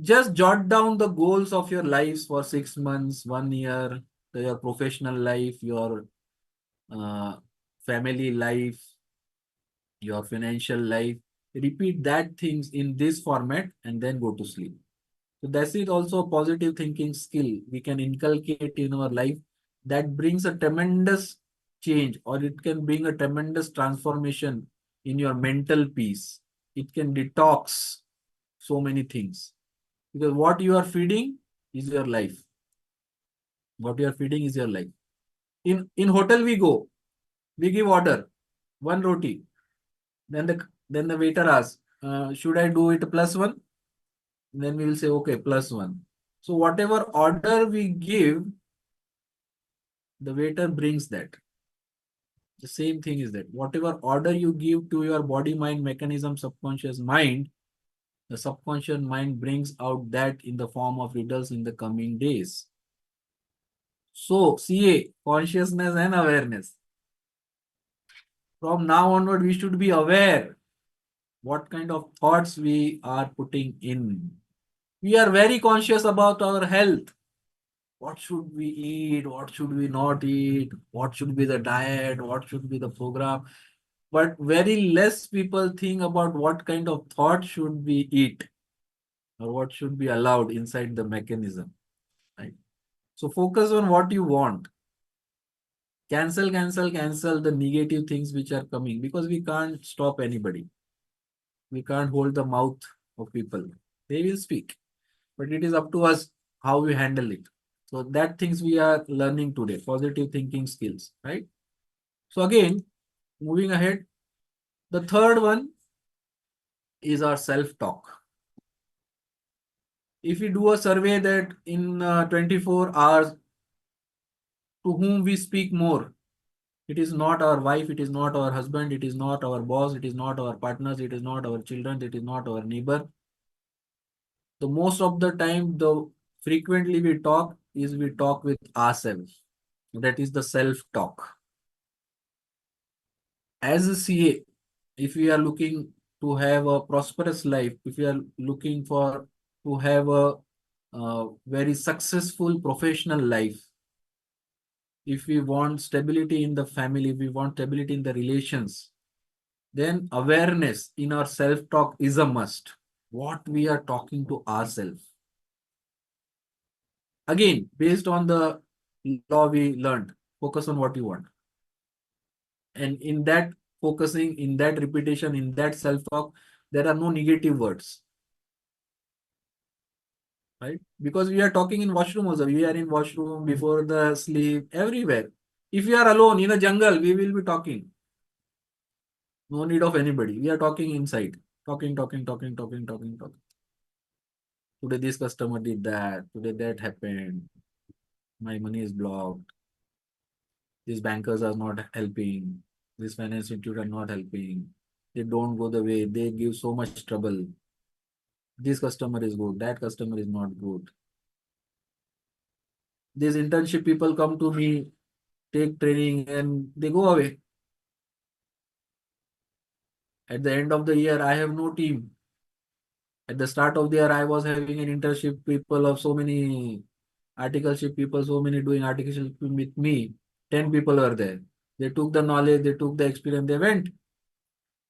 just jot down the goals of your lives for 6 months, 1 year, your professional life, your family life, your financial life. Repeat that things in this format and then go to sleep. So that's it, also a positive thinking skill we can inculcate in our life that brings a tremendous change, or it can bring a tremendous transformation in your mental peace. It can detox so many things. Because what you are feeding is your life. What you are feeding is your life. In hotel we go, we give order, 1 roti. Then the waiter asks, should I do it +1? Then we will say, okay, +1. So whatever order we give, the waiter brings that. The same thing is that whatever order you give to your body mind mechanism, subconscious mind, the subconscious mind brings out that in the form of riddles in the coming days. So, CA, consciousness and awareness. From now onward, we should be aware what kind of thoughts we are putting in. We are very conscious about our health. What should we eat? What should we not eat? What should be the diet? What should be the program? But very less people think about what kind of thought should we eat or what should be allowed inside the mechanism. Right? So focus on what you want. Cancel the negative things which are coming, because we can't stop anybody. We can't hold the mouth of people. They will speak, but it is up to us how we handle it. So that things we are learning today, positive thinking skills, right? So again, moving ahead, the third one is our self-talk. If we do a survey that in 24 hours, to whom we speak more, it is not our wife, it is not our husband, it is not our boss, it is not our partners, it is not our children, it is not our neighbor. The most of the time, the frequently we talk with ourselves. That is the self-talk. As a CA, if we are looking to have a prosperous life, if we are looking to have a very successful professional life, if we want stability in the family, if we want stability in the relations, then awareness in our self-talk is a must. What we are talking to ourselves. Again, based on the law we learned. Focus on what you want. And in that focusing, in that repetition, in that self-talk, there are no negative words. Right? Because we are talking in washroom also. We are in washroom, before the sleep, everywhere. If you are alone in a jungle, we will be talking. No need of anybody. We are talking inside. Talking. Today this customer did that. Today that happened. My money is blocked. These bankers are not helping. These finance institute are not helping. They don't go the way. They give so much trouble. This customer is good. That customer is not good. These internship people come to me, take training, and they go away. At the end of the year, I have no team. At the start of the year, I was having an internship people of so many articleship people, so many doing articleship with me. 10 people were there. They took the knowledge, they took the experience, they went.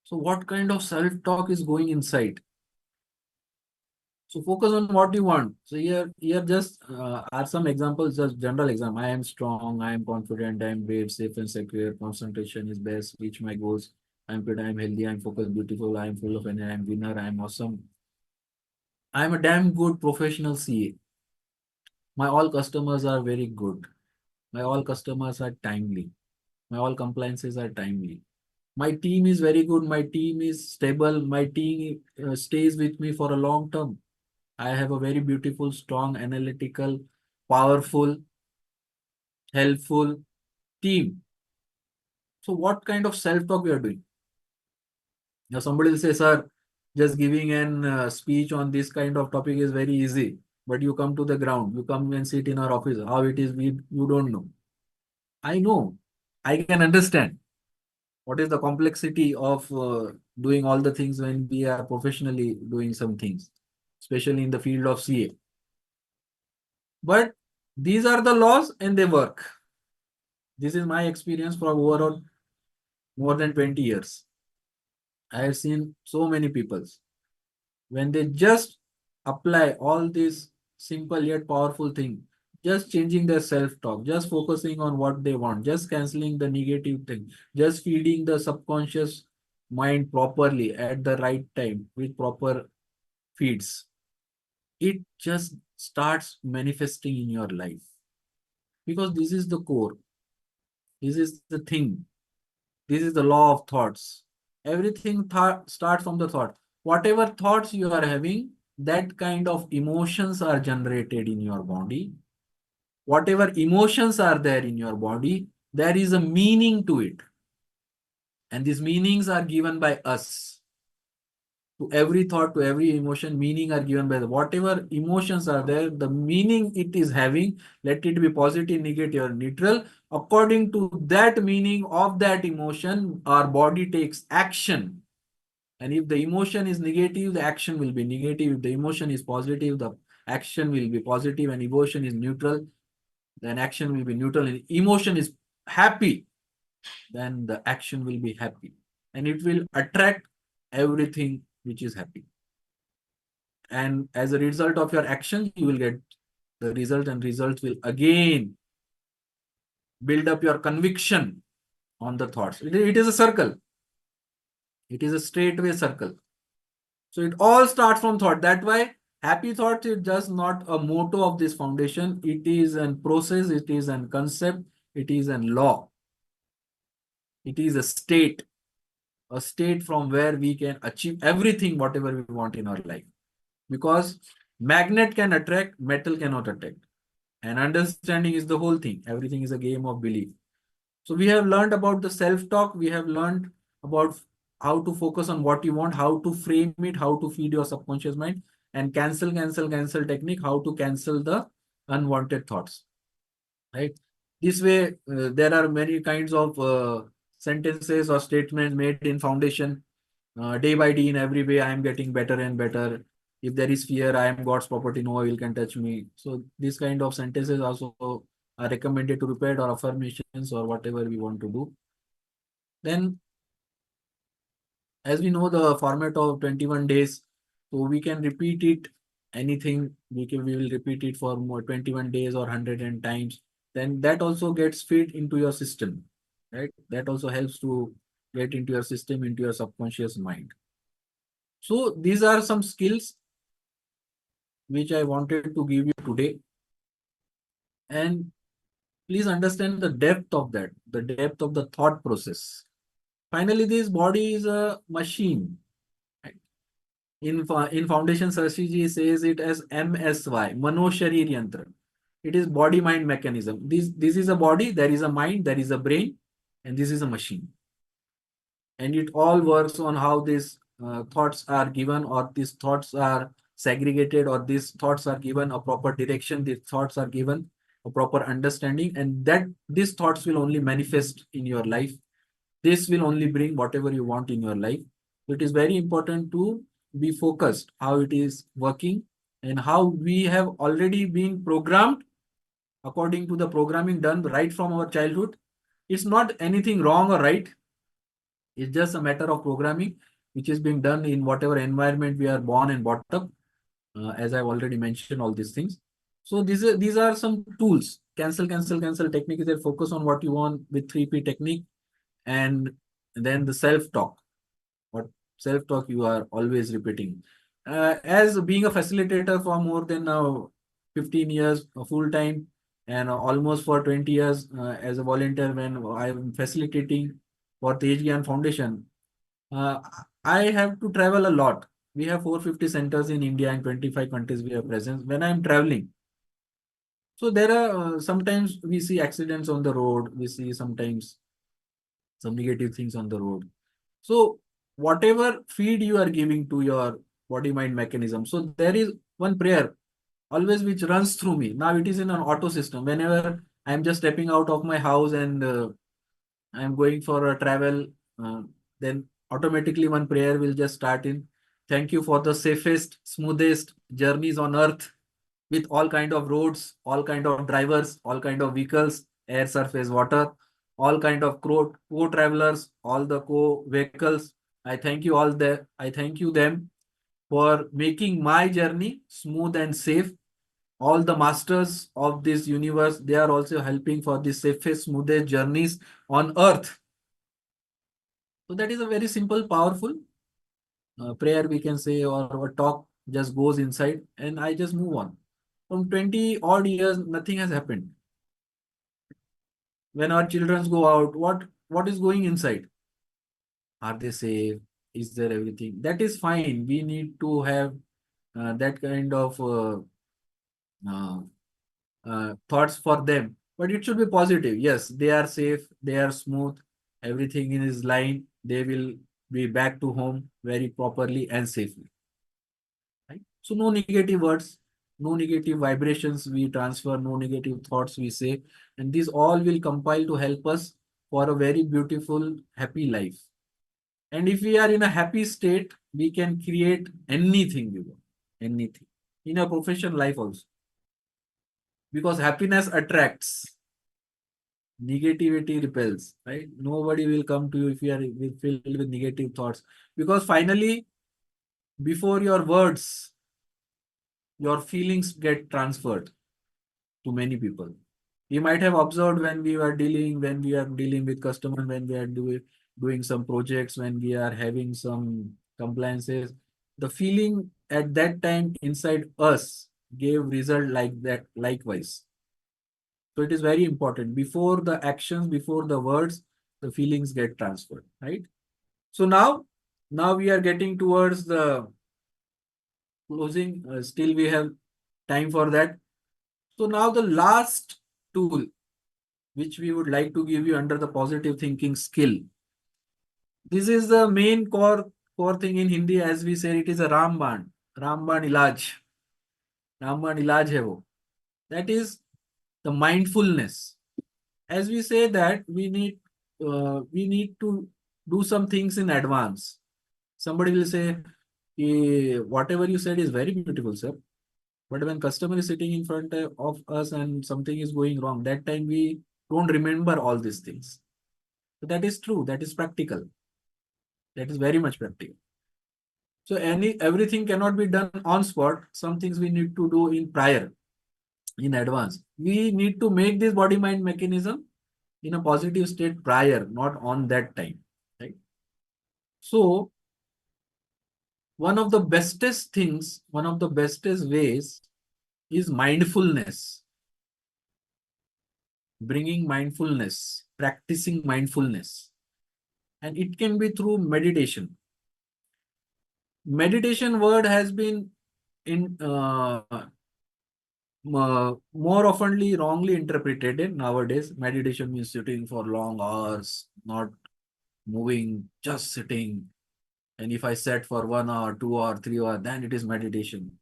So what kind of self-talk is going inside? So focus on what you want. So here just are some examples, just general example. I am strong, I am confident, I am brave, safe and secure, concentration is best, reach my goals, I am fit, I am healthy, I am focused, beautiful, I am full of energy, I am winner, I am awesome. I am a damn good professional CA. My all customers are very good. My all customers are timely. My all compliances are timely. My team is very good. My team is stable. My team stays with me for a long term. I have a very beautiful, strong, analytical, powerful, helpful team. So what kind of self-talk we are doing? Now somebody will say, sir, just giving an speech on this kind of topic is very easy. But you come to the ground, you come and sit in our office. How it is, you don't know. I know. I can understand. What is the complexity of doing all the things when we are professionally doing some things, especially in the field of CA. But these are the laws and they work. This is my experience for overall more than 20 years. I have seen so many people when they just apply all these simple yet powerful things, just changing their self-talk, just focusing on what they want, just canceling the negative thing, just feeding the subconscious mind properly at the right time with proper feeds. It just starts manifesting in your life. Because this is the core. This is the thing. This is the law of thoughts. Everything starts from the thought. Whatever thoughts you are having, that kind of emotions are generated in your body. Whatever emotions are there in your body, there is a meaning to it. And these meanings are given by us. To every thought, to every emotion, meaning are given by whatever emotions are there, the meaning it is having, let it be positive, negative, or neutral. According to that meaning of that emotion, our body takes action. And if the emotion is negative, the action will be negative. If the emotion is positive, the action will be positive. And emotion is neutral, then action will be neutral. And emotion is happy, then the action will be happy. And it will attract everything which is happy. And as a result of your action, you will get the result, and results will again build up your conviction on the thoughts. It is a circle. It is a straightway circle. So it all starts from thought. That why happy thoughts is just not a motto of this foundation. It is a process. It is a concept. It is a law. It is a state from where we can achieve everything, whatever we want in our life. Because magnet can attract, metal cannot attract. And understanding is the whole thing. Everything is a game of belief. So we have learned about the self-talk. We have learned about how to focus on what you want, how to frame it, how to feed your subconscious mind, and cancel technique, how to cancel the unwanted thoughts. Right? This way, there are many kinds of sentences or statements made in foundation. Day by day, in every way, I am getting better and better. If there is fear, I am God's property, no evil can touch me. So these kind of sentences also are recommended to repeat, or affirmations, or whatever we want to do. Then, as we know the format of 21 days, so we can repeat it anything. We will repeat it for more 21 days or 100 times. then that also gets fed into your system, right? That also helps to get into your system, into your subconscious mind. So these are some skills which I wanted to give you today. And please understand the depth of that, the depth of the thought process. Finally, this body is a machine. Right? In Foundation Sarshiji says it as MSY, Mano Sharir Yantra. It is body mind mechanism. This is a body, there is a mind, there is a brain, and this is a machine. And it all works on how these thoughts are given, or these thoughts are segregated, or these thoughts are given a proper direction, these thoughts are given a proper understanding, and that these thoughts will only manifest in your life. This will only bring whatever you want in your life. So it is very important to be focused how it is working and how we have already been programmed according to the programming done right from our childhood. It's not anything wrong or right. It's just a matter of programming, which is being done in whatever environment we are born and brought up. As I've already mentioned, all these things. So these are some tools. Cancel, cancel, cancel technique is a focus on what you want with 3P technique, and then the self-talk. What self-talk you are always repeating. As being a facilitator for more than 15 years full time, and almost for 20 years as a volunteer when I'm facilitating for Tej Gyan Foundation, I have to travel a lot. We have 450 centers in India and 25 countries we have presence. When I'm traveling, so there are sometimes we see accidents on the road. We see sometimes some negative things on the road. So whatever feed you are giving to your body mind mechanism, so there is one prayer always which runs through me. Now it is in an auto system. Whenever I'm just stepping out of my house and I'm going for a travel, then automatically one prayer will just start in. Thank you for the safest, smoothest journeys on earth, with all kind of roads, all kind of drivers, all kind of vehicles, air, surface, water, all kind of co-travelers, all the co-vehicles. I thank you all there. I thank you them for making my journey smooth and safe. All the masters of this universe, they are also helping for the safest, smoothest journeys on earth. So that is a very simple, powerful prayer we can say, or a talk just goes inside and I just move on. From 20 odd years, nothing has happened. When our children go out, what is going inside? Are they safe? Is there everything? That is fine. We need to have that kind of thoughts for them. But it should be positive. Yes, they are safe. They are smooth. Everything in his line. They will be back to home very properly and safely. Right? So no negative words, no negative vibrations we transfer, no negative thoughts we say, and these all will compile to help us for a very beautiful, happy life. And if we are in a happy state, we can create anything we want, anything in a professional life also. Because happiness attracts, negativity repels, right? Nobody will come to you if you are filled with negative thoughts. Because finally, before your words, your feelings get transferred to many people. You might have observed when we are dealing with customers, when we are doing some projects, when we are having some compliances, the feeling at that time inside us gave result like that likewise. So it is very important. Before the actions, before the words, the feelings get transferred, right? So now we are getting towards the closing. Still we have time for that. So now the last tool which we would like to give you under the positive thinking skill. This is the main core thing in Hindi, as we say, it is a Ramban Ilaj. Ramban Ilaj hai wo. That is the mindfulness. As we say that we need to do some things in advance. Somebody will say, whatever you said is very beautiful, sir. But when customer is sitting in front of us and something is going wrong, that time we don't remember all these things. So that is true. That is practical. That is very much practical. So everything cannot be done on spot. Some things we need to do in prior. in advance. We need to make this body mind mechanism in a positive state prior, not on that time, right? So one of the bestest things, one of the bestest ways is mindfulness. Bringing mindfulness, practicing mindfulness. And it can be through meditation. Meditation word has been in more oftenly wrongly interpreted nowadays. Meditation means sitting for long hours, not moving, just sitting. And if I sat for 1 hour, 2 hour, 3 hour, then it is meditation.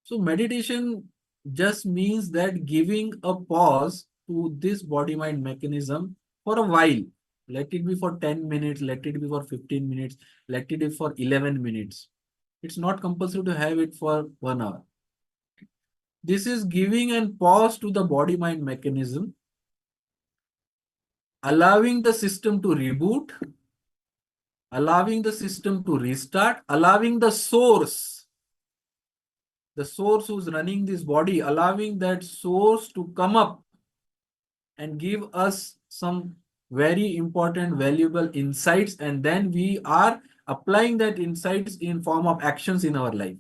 So meditation just means that giving a pause to this body-mind mechanism for a while. Let it be for 10 minutes, let it be for 15 minutes, let it be for 11 minutes. It's not compulsory to have it for 1 hour. This is giving a pause to the body-mind mechanism, allowing the system to reboot, allowing the system to restart, allowing the source who's running this body, allowing that source to come up and give us some very important, valuable insights. And then we are applying that insights in form of actions in our life.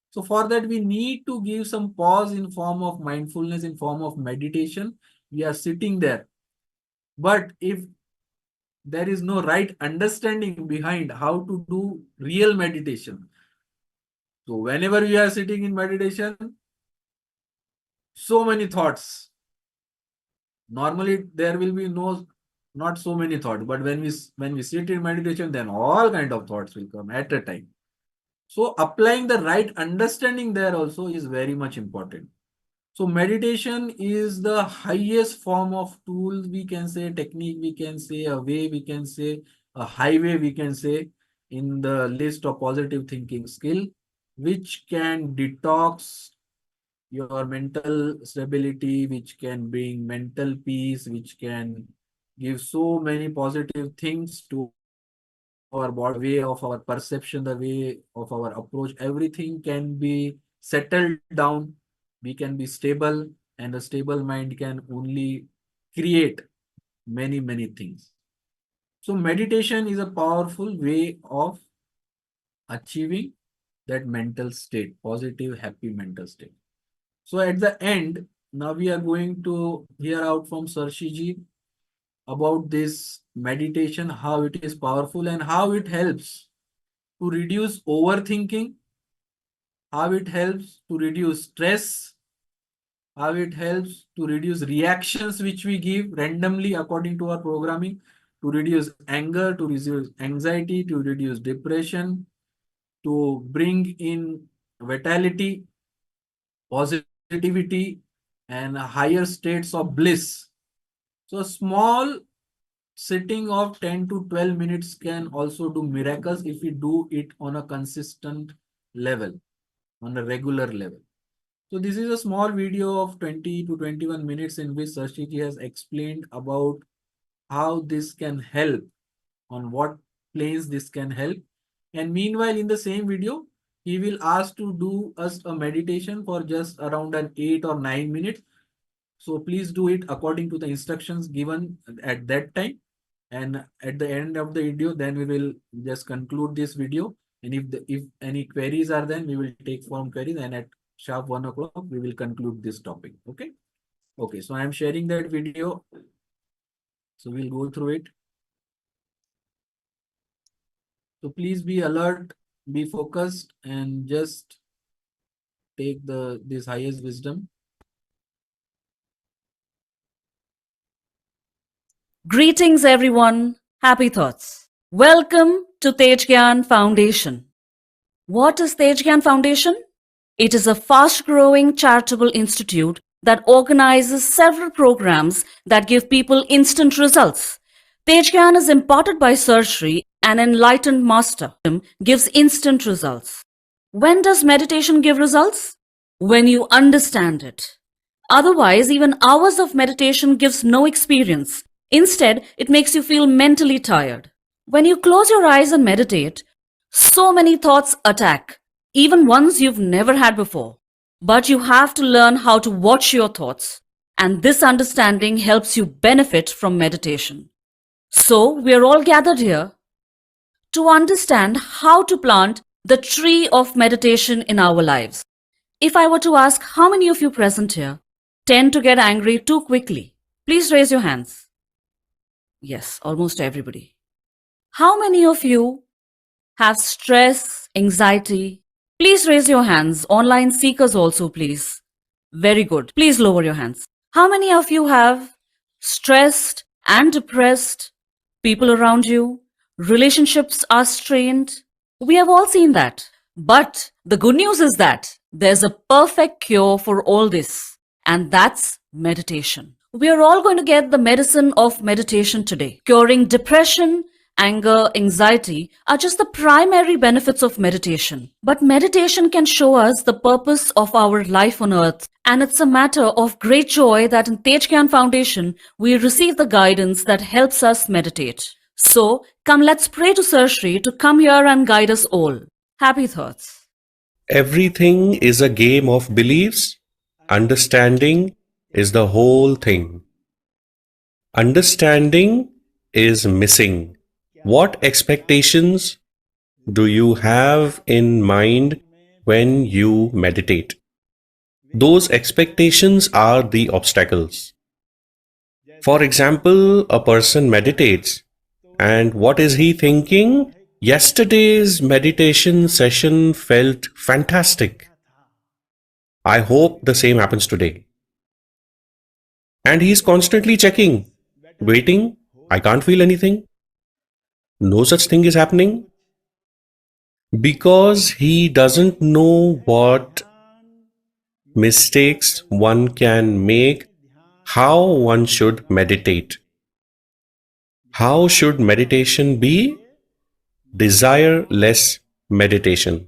So for that, we need to give some pause in form of mindfulness, in form of meditation. We are sitting there. But if there is no right understanding behind how to do real meditation, so whenever we are sitting in meditation, so many thoughts. Normally there will be not so many thoughts, but when we sit in meditation, then all kind of thoughts will come at a time. So applying the right understanding there also is very much important. So meditation is the highest form of tool, we can say, technique, we can say, a way, we can say, a highway, we can say, in the list of positive thinking skill, which can detox your mental stability, which can bring mental peace, which can give so many positive things to our body, way of our perception, the way of our approach. Everything can be settled down. We can be stable, and a stable mind can only create many, many things. So meditation is a powerful way of achieving that mental state, positive, happy mental state. So at the end, now we are going to hear out from Sarshiji about this meditation, how it is powerful and how it helps to reduce overthinking, how it helps to reduce stress, how it helps to reduce reactions which we give randomly according to our programming, to reduce anger, to reduce anxiety, to reduce depression, to bring in vitality, positivity, and higher states of bliss. So small sitting of 10 to 12 minutes can also do miracles if we do it on a consistent level, on a regular level. So this is a small video of 20 to 21 minutes in which Sarshiji has explained about how this can help, on what planes this can help. And meanwhile, in the same video, he will ask to do us a meditation for just around an 8 or 9 minutes. So please do it according to the instructions given at that time. And at the end of the video, then we will just conclude this video. And if any queries are then, we will take form queries, and at sharp 1 o'clock, we will conclude this topic. Okay. Okay. So I am sharing that video. So we'll go through it. So please be alert, be focused, and just take this highest wisdom. Greetings, everyone. Happy thoughts. Welcome to Tej Gyan Foundation. What is Tej Gyan Foundation? It is a fast-growing charitable institute that organizes several programs that give people instant results. Tej Gyan is imparted by Sarshri, an enlightened master, gives instant results. When does meditation give results? When you understand it. Otherwise, even hours of meditation gives no experience. Instead, it makes you feel mentally tired. When you close your eyes and meditate, so many thoughts attack, even ones you've never had before. But you have to learn how to watch your thoughts. And this understanding helps you benefit from meditation. So, we are all gathered here to understand how to plant the tree of meditation in our lives. If I were to ask how many of you present here tend to get angry too quickly, please raise your hands. Yes, almost everybody. How many of you have stress, anxiety? Please raise your hands. Online seekers also, please. Very good. Please lower your hands. How many of you have stressed and depressed people around you? Relationships are strained. We have all seen that. But the good news is that there's a perfect cure for all this, and that's meditation. We are all going to get the medicine of meditation today. Curing depression, anger, anxiety are just the primary benefits of meditation. But meditation can show us the purpose of our life on earth. And it's a matter of great joy that in Tej Gyan Foundation, we receive the guidance that helps us meditate. So, come let's pray to Sir Shri to come here and guide us all. Happy thoughts. Everything is a game of beliefs. Understanding is the whole thing. Understanding is missing. What expectations do you have in mind when you meditate? Those expectations are the obstacles. For example, a person meditates, and what is he thinking? Yesterday's meditation session felt fantastic. I hope the same happens today. And he's constantly checking, waiting, I can't feel anything. No such thing is happening. Because he doesn't know what mistakes one can make, how one should meditate. How should meditation be? Desire-less meditation.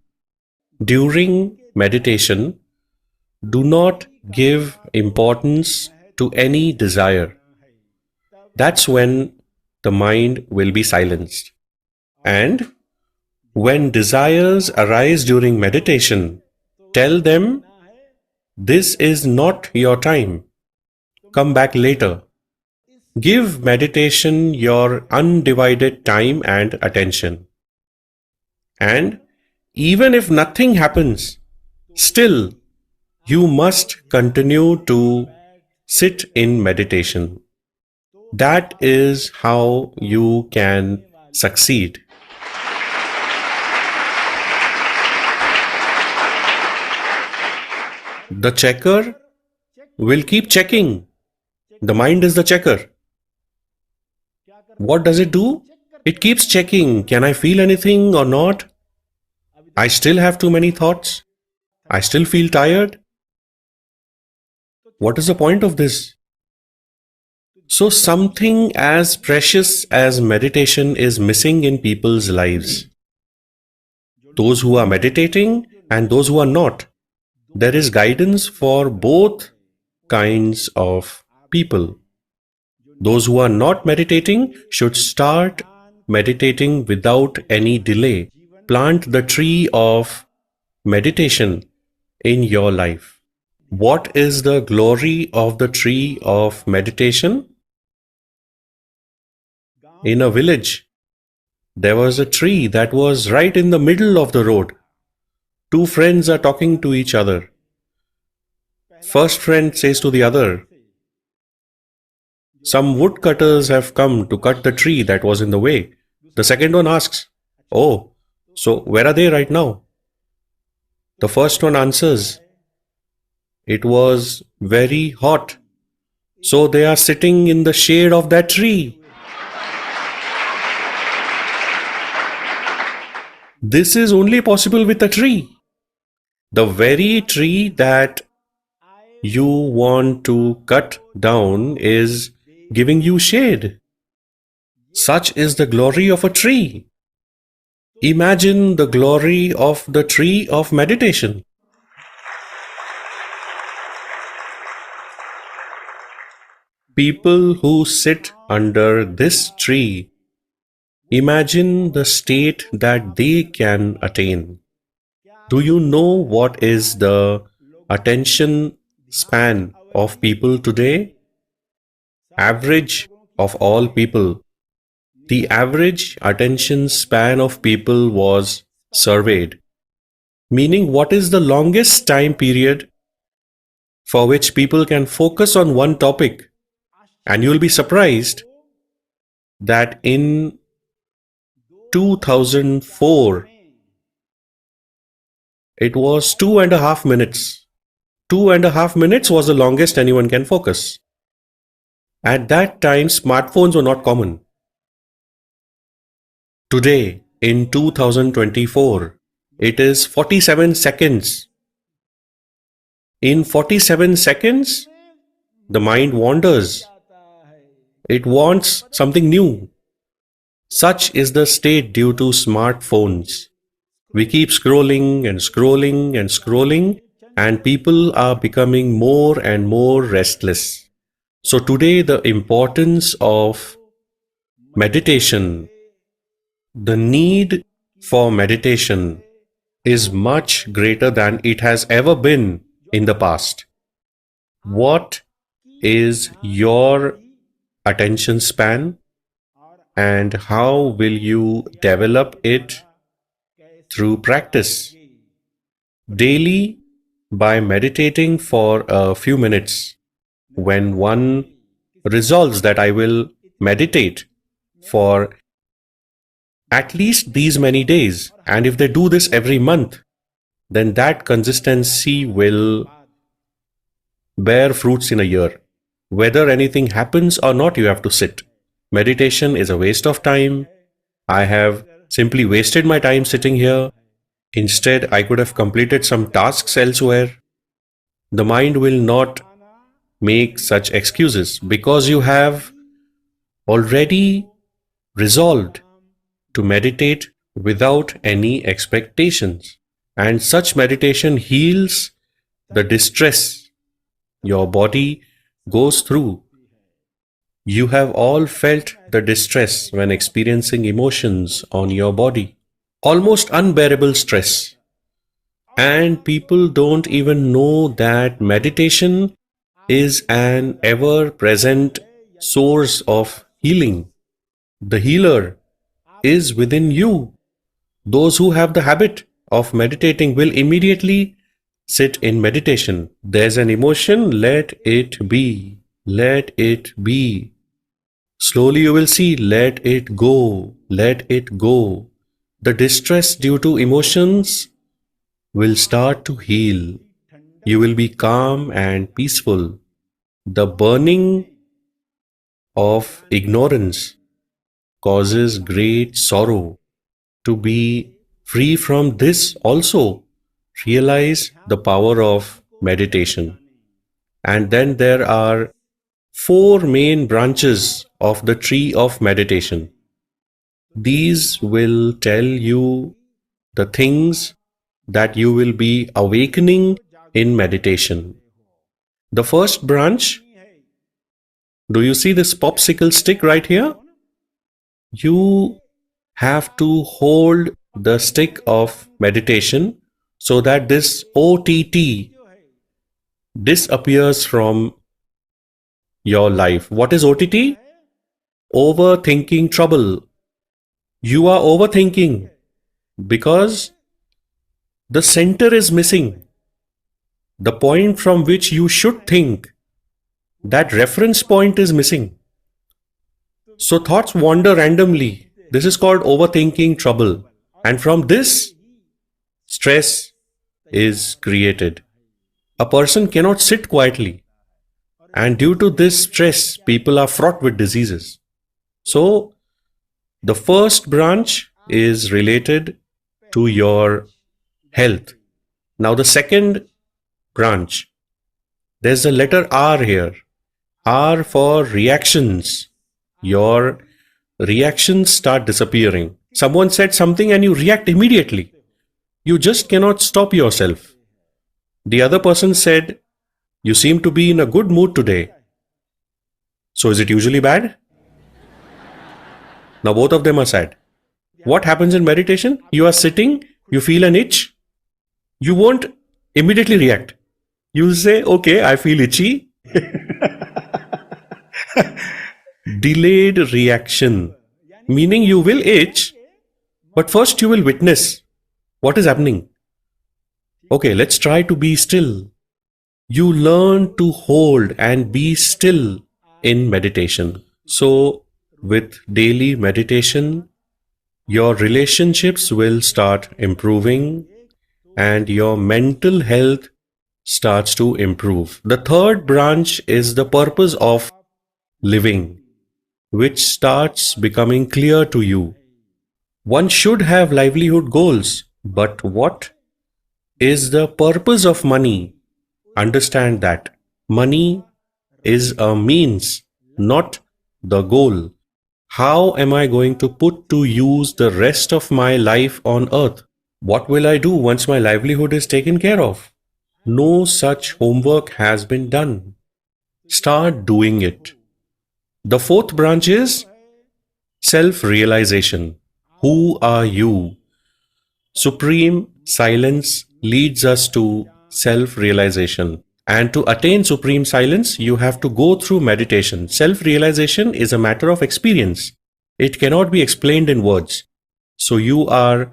During meditation, do not give importance to any desire. That's when the mind will be silenced. And when desires arise during meditation, tell them, this is not your time. Come back later. Give meditation your undivided time and attention. And even if nothing happens, still you must continue to sit in meditation. That is how you can succeed. The checker will keep checking. The mind is the checker. What does it do? It keeps checking. Can I feel anything or not? I still have too many thoughts. I still feel tired. What is the point of this? So something as precious as meditation is missing in people's lives. Those who are meditating and those who are not. There is guidance for both kinds of people. Those who are not meditating should start meditating without any delay. Plant the tree of meditation in your life. What is the glory of the tree of meditation? In a village, there was a tree that was right in the middle of the road. Two friends are talking to each other. First friend says to the other, some woodcutters have come to cut the tree that was in the way. The second one asks, oh, so where are they right now? The first one answers, it was very hot, so they are sitting in the shade of that tree. This is only possible with a tree. The very tree that you want to cut down is giving you shade. Such is the glory of a tree. Imagine the glory of the tree of meditation. People who sit under this tree, imagine the state that they can attain. Do you know what is the attention span of people today, average of all people, the average attention span of people was surveyed, meaning what is the longest time period for which people can focus on one topic. And you'll be surprised that in 2004, it was 2.5 minutes. 2.5 minutes was the longest anyone can focus. At that time, smartphones were not common. Today, in 2024, it is 47 seconds. In 47 seconds, the mind wanders. It wants something new. Such is the state due to smartphones. We keep scrolling and scrolling and scrolling, and people are becoming more and more restless. So today, the importance of meditation, the need for meditation is much greater than it has ever been in the past. What is your attention span, and how will you develop it? Through practice. Daily, by meditating for a few minutes. When one resolves that I will meditate for at least these many days, and if they do this every month, then that consistency will bear fruits in a year. Whether anything happens or not, you have to sit. Meditation is a waste of time. I have simply wasted my time sitting here. Instead, I could have completed some tasks elsewhere. The mind will not make such excuses because you have already resolved to meditate without any expectations. And such meditation heals the distress your body goes through. You have all felt the distress when experiencing emotions on your body. Almost unbearable stress. And people don't even know that meditation is an ever-present source of healing. The healer is within you. Those who have the habit of meditating will immediately sit in meditation. There's an emotion, let it be. Let it be. Slowly you will see, let it go. Let it go. The distress due to emotions will start to heal. You will be calm and peaceful. The burning of ignorance causes great sorrow. To be free from this also, realize the power of meditation. And then there are 4 main branches of the tree of meditation. These will tell you the things that you will be awakening in meditation. The first branch, do you see this popsicle stick right here? You have to hold the stick of meditation so that this OTT disappears from your life. What is OTT? Overthinking trouble. You are overthinking because the center is missing. The point from which you should think, that reference point is missing. So thoughts wander randomly. This is called overthinking trouble. And from this, stress is created. A person cannot sit quietly. And due to this stress, people are fraught with diseases. So, the first branch is related to your health. Now, the second branch, there's the letter R here. R for reactions. Your reactions start disappearing. Someone said something and you react immediately. You just cannot stop yourself. The other person said, you seem to be in a good mood today. So is it usually bad? Now both of them are sad. What happens in meditation? You are sitting, you feel an itch. You won't immediately react. You say, okay, I feel itchy. Delayed reaction, meaning you will itch, but first you will witness what is happening. Okay, let's try to be still. You learn to hold and be still in meditation. So, with daily meditation, your relationships will start improving and your mental health starts to improve. The third branch is the purpose of living, which starts becoming clear to you. One should have livelihood goals, but what is the purpose of money? Understand that money is a means, not the goal. How am I going to put to use the rest of my life on earth? What will I do once my livelihood is taken care of? No such homework has been done. Start doing it. The fourth branch is self-realization. Who are you? Supreme silence leads us to self-realization. And to attain supreme silence, you have to go through meditation. Self-realization is a matter of experience. It cannot be explained in words. So you are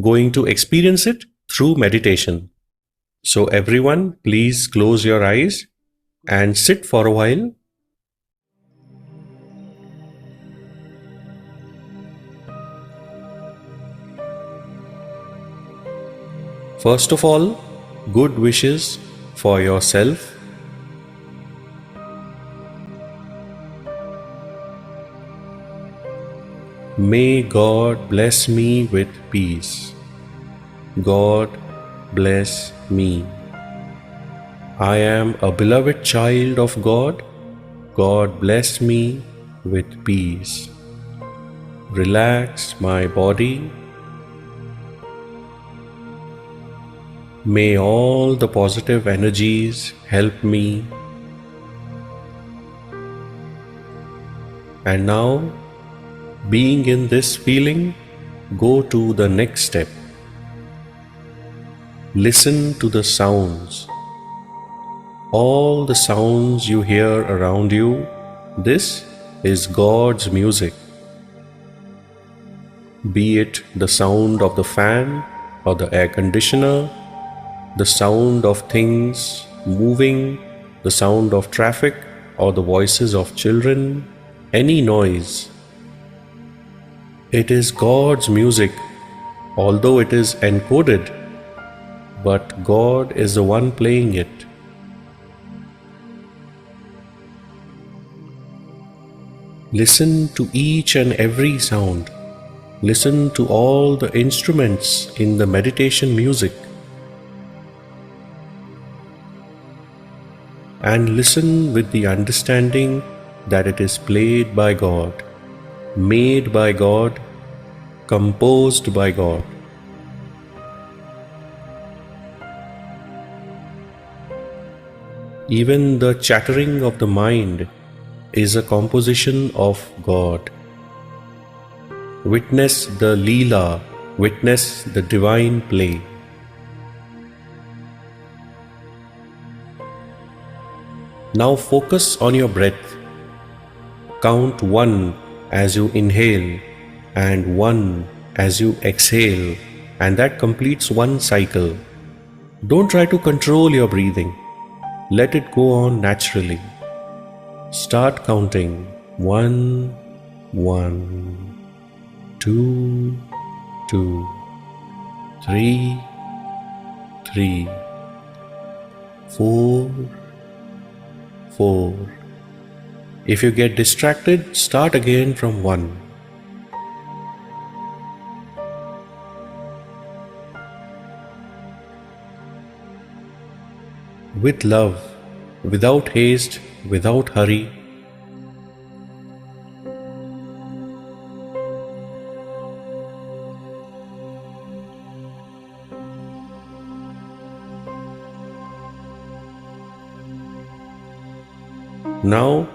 going to experience it through meditation. So everyone, please close your eyes and sit for a while. First of all, good wishes for yourself. May God bless me with peace. God bless me. I am a beloved child of God. God bless me with peace. Relax my body. May all the positive energies help me. And now, being in this feeling, go to the next step. Listen to the sounds. All the sounds you hear around you, this is God's music. Be it the sound of the fan or the air conditioner, the sound of things moving, the sound of traffic or the voices of children, any noise. It is God's music, although it is encoded, but God is the one playing it. Listen to each and every sound. Listen to all the instruments in the meditation music. And listen with the understanding that it is played by God, made by God, composed by God. Even the chattering of the mind is a composition of God. Witness the Leela, witness the divine play. Now focus on your breath. Count 1 as you inhale and 1 as you exhale, and that completes one cycle. Don't try to control your breathing. Let it go on naturally. Start counting 1, 1, 2, 2, 3, 3, 4, 4. If you get distracted, start again from 1. With love, without haste, without hurry. Now,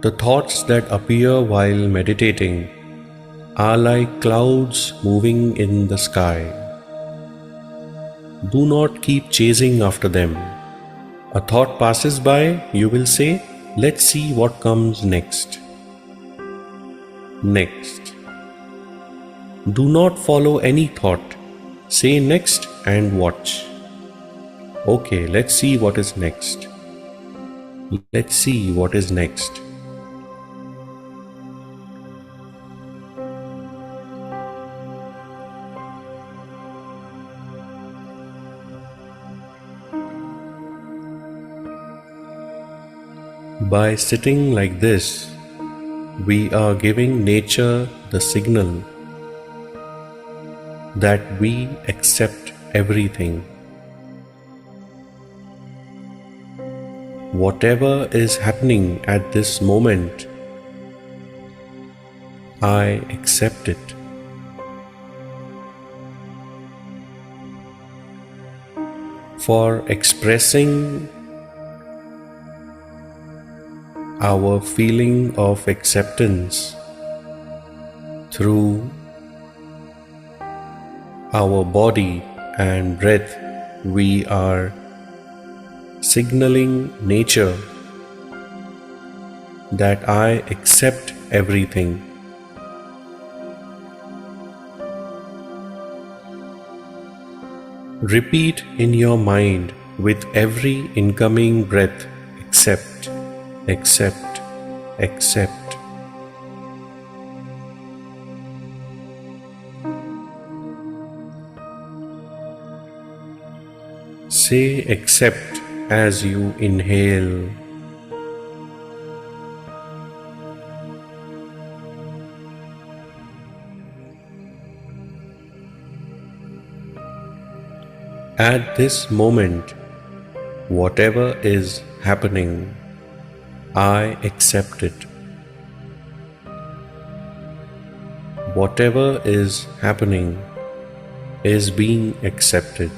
the thoughts that appear while meditating are like clouds moving in the sky. Do not keep chasing after them. A thought passes by, you will say, let's see what comes next. Next. Do not follow any thought. Say next and watch. Okay, let's see what is next. Let's see what is next. By sitting like this, we are giving nature the signal that we accept everything. Whatever is happening at this moment, I accept it. For expressing our feeling of acceptance through our body and breath, we are signaling nature that I accept everything. Repeat in your mind with every incoming breath, accept, accept, accept. Say accept as you inhale. At this moment, whatever is happening, I accept it. Whatever is happening is being accepted.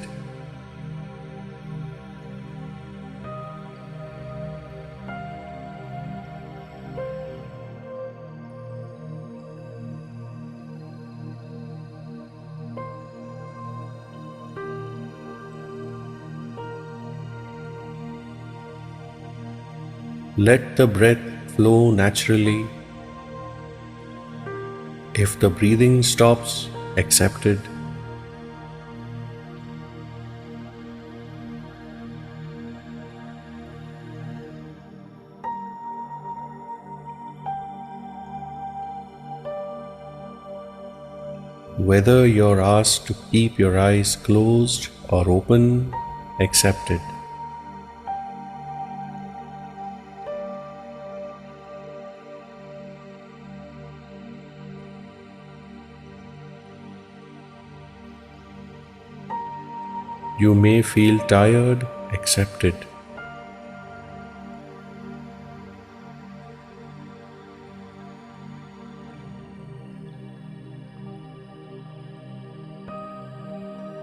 Let the breath flow naturally. If the breathing stops, accept it. Whether you're asked to keep your eyes closed or open, accept it. You may feel tired, accept it.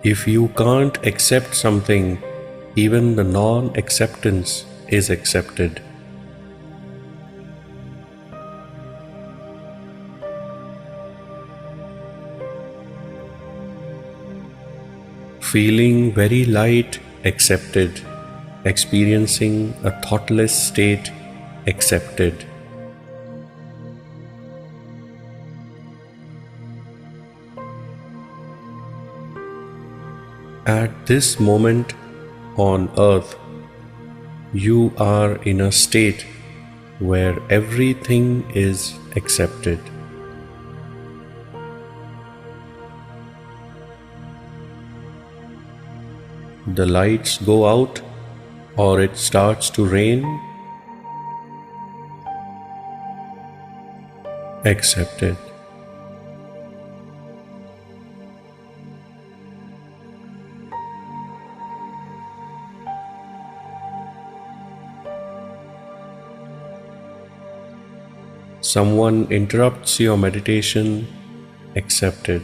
If you can't accept something, even the non-acceptance is accepted. Feeling very light, accepted. Experiencing a thoughtless state, accepted. At this moment on earth, you are in a state where everything is accepted. The lights go out or it starts to rain, accept it. Someone interrupts your meditation, accept it.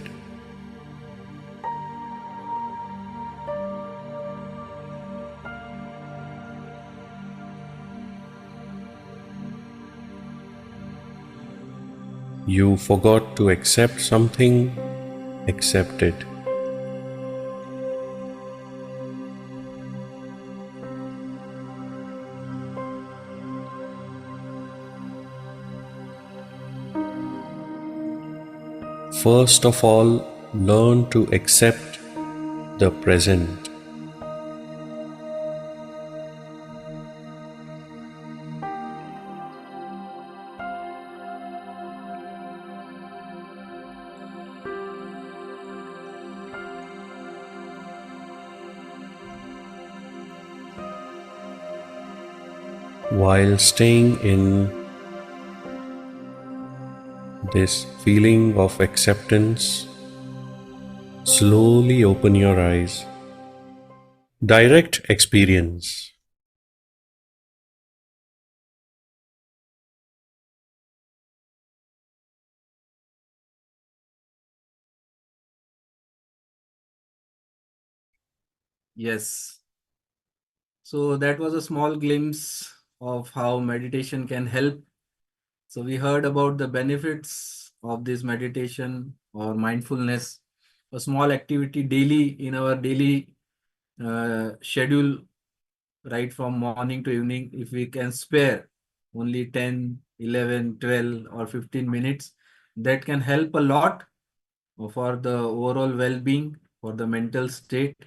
You forgot to accept something, accept it. first of all learn to accept the present. While staying in this feeling of acceptance, slowly open your eyes. Direct experience. Yes. So that was a small glimpse of how meditation can help. So we heard about the benefits of this meditation or mindfulness, a small activity daily in our daily schedule, right from morning to evening. If we can spare only 10, 11, 12 or 15 minutes, that can help a lot for the overall well-being, for the mental state,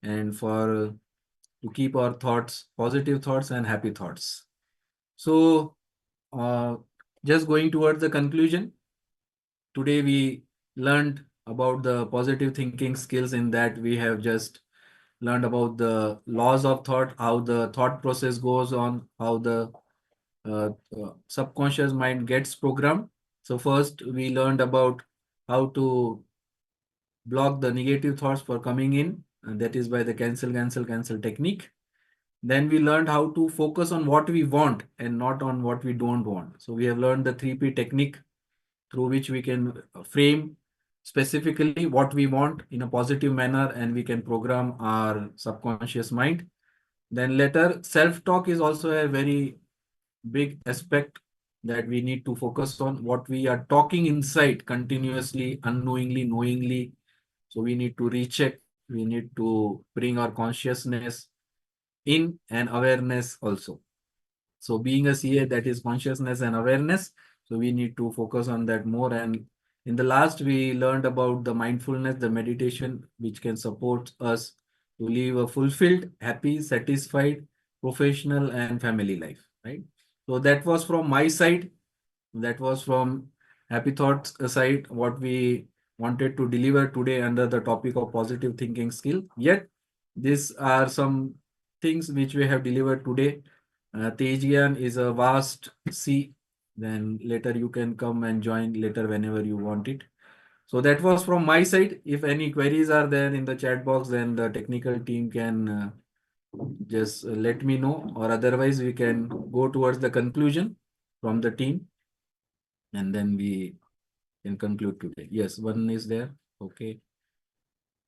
and for to keep our thoughts, positive thoughts and happy thoughts. So just going towards the conclusion, today we learned about the positive thinking skills. In that we have just learned about the laws of thought, how the thought process goes on, how the subconscious mind gets programmed. So first we learned about how to block the negative thoughts for coming in, and that is by the cancel technique. Then we learned how to focus on what we want and not on what we don't want. So we have learned the 3P technique, through which we can frame specifically what we want in a positive manner, and we can program our subconscious mind. Then later, self-talk is also a very big aspect that we need to focus on, what we are talking inside continuously, unknowingly, knowingly. So we need to recheck, we need to bring our consciousness in and awareness also. So being a CA, that is consciousness and awareness. So we need to focus on that more. And in the last, we learned about the mindfulness, the meditation, which can support us to live a fulfilled, happy, satisfied, professional and family life, right? So that was from my side. That was from Happy Thoughts side, what we wanted to deliver today under the topic of positive thinking skill. Yet, these are some things which we have delivered today. Tej Gyan is a vast sea. Then later you can come and join later whenever you want it. So that was from my side. If any queries are there in the chat box, then the technical team can just let me know, or otherwise we can go towards the conclusion from the team, and then we can conclude today. Yes, one is there. Okay.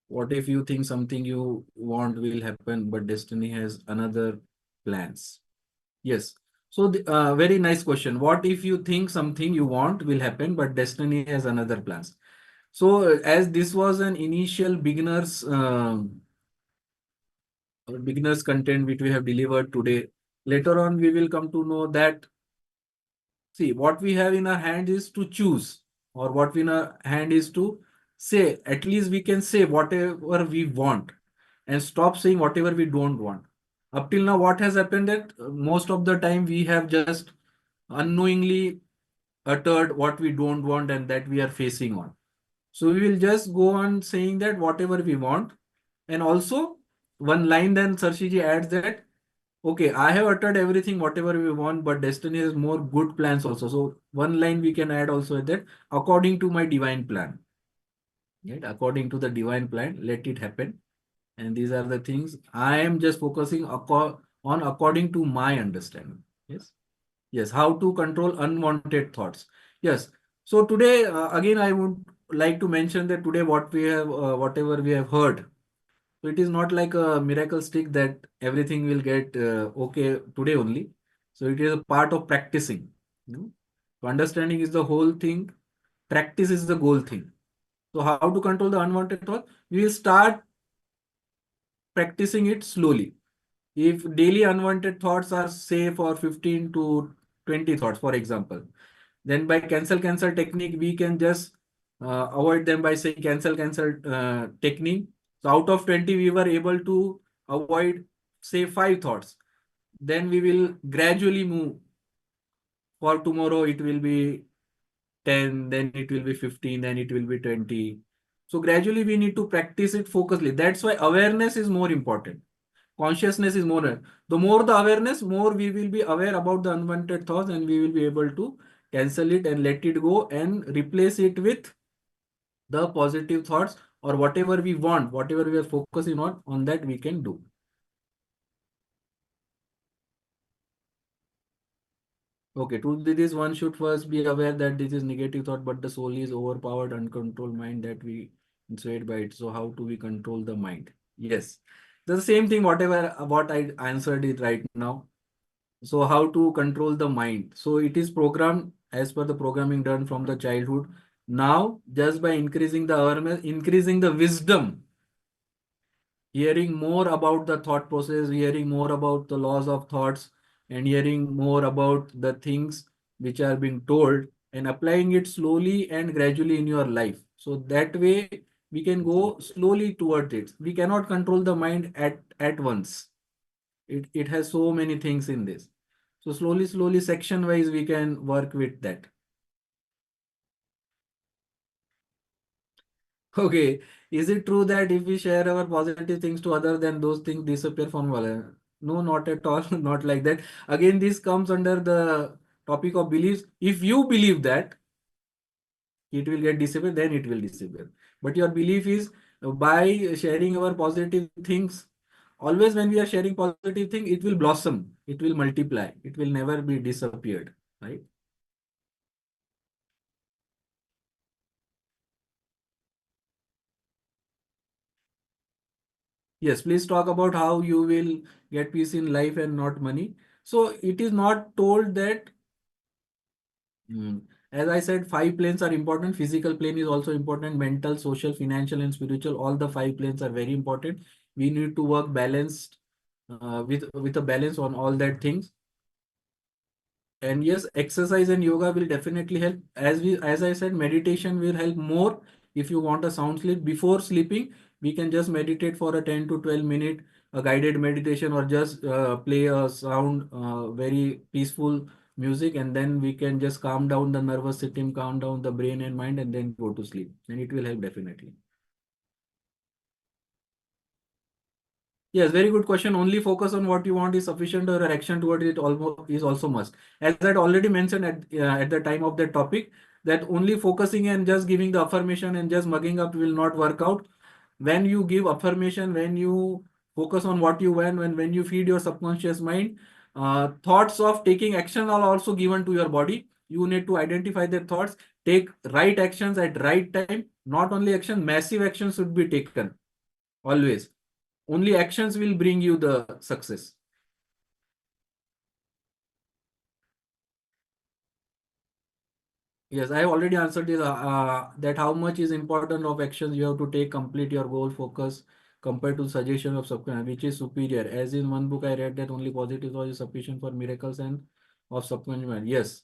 What if you think something you want will happen, but destiny has another plans? Yes. So the very nice question. What if you think something you want will happen, but destiny has another plans? So as this was an initial beginners content which we have delivered today, later on we will come to know that, see, what we have in our hand is to choose, or what we in our hand is to say. At least we can say whatever we want and stop saying whatever we don't want. Up till now, what has happened that most of the time we have just unknowingly uttered what we don't want and that we are facing on. So we will just go on saying that whatever we want. And also one line then Sarshiji adds that, okay, I have uttered everything, whatever we want, but destiny has more good plans also. So one line we can add also that according to my divine plan. Right? According to the divine plan, let it happen. And these are the things I am just focusing on according to my understanding. Yes. Yes. How to control unwanted thoughts. Yes. So today, again, I would like to mention that today what we have, whatever we have heard, so it is not like a miracle stick that everything will get okay today only. So it is a part of practicing. You know? So understanding is the whole thing. Practice is the goal thing. So how to control the unwanted thought? We will start practicing it slowly. If daily unwanted thoughts are say for 15 to 20 thoughts, for example, then by cancel technique, we can just avoid them by saying cancel, technique. So out of 20, we were able to avoid, say, 5 thoughts. Then we will gradually move. For tomorrow, it will be 10, then it will be 15, then it will be 20. So gradually we need to practice it focusedly. That's why awareness is more important. Consciousness is more. The more the awareness, more we will be aware about the unwanted thoughts, and we will be able to cancel it and let it go and replace it with the positive thoughts, or whatever we want, whatever we are focusing on that we can do. Okay, to do this, one should first be aware that this is negative thought, but the soul is overpowered, uncontrolled mind that we swayed by it. So how do we control the mind? Yes, the same thing, whatever what I answered it right now. So how to control the mind? So it is programmed as per the programming done from the childhood. Now, just by increasing the awareness, increasing the wisdom, hearing more about the thought process, hearing more about the laws of thoughts, and hearing more about the things which are being told, and applying it slowly and gradually in your life. So that way we can go slowly towards it. We cannot control the mind at once. It has so many things in this. So slowly, section wise, we can work with that. Okay, is it true that if we share our positive things to others, then those things disappear from our? No, not at all. Not like that. Again, this comes under the topic of beliefs. If you believe that it will get disappear, then it will disappear. But your belief is by sharing our positive things. Always when we are sharing positive thing, it will blossom. It will multiply. It will never be disappeared. Right? Yes, please talk about how you will get peace in life and not money. So it is not told that, as I said, 5 planes are important. Physical plane is also important. Mental, social, financial, and spiritual. All the 5 planes are very important. We need to work balanced with a balance on all that things. And yes, exercise and yoga will definitely help. As I said, meditation will help more. If you want a sound sleep before sleeping, we can just meditate for a 10 to 12 minute, a guided meditation, or just play a sound, very peaceful music, and then we can just calm down the nervous system, calm down the brain and mind, and then go to sleep. And it will help definitely. Yes, very good question. Only focus on what you want is sufficient, or action toward it almost is also must. As I had already mentioned at the time of that topic, that only focusing and just giving the affirmation and just mugging up will not work out. When you give affirmation, when you focus on what you want, when you feed your subconscious mind, thoughts of taking action are also given to your body. You need to identify the thoughts, take right actions at right time. Not only action, massive action should be taken always. Only actions will bring you the success. Yes, I have already answered this, that how much is important of actions you have to take, complete your goal, focus, compared to suggestion of subconscious, which is superior. As in one book I read that only positive thought is sufficient for miracles and of subconscious mind. Yes.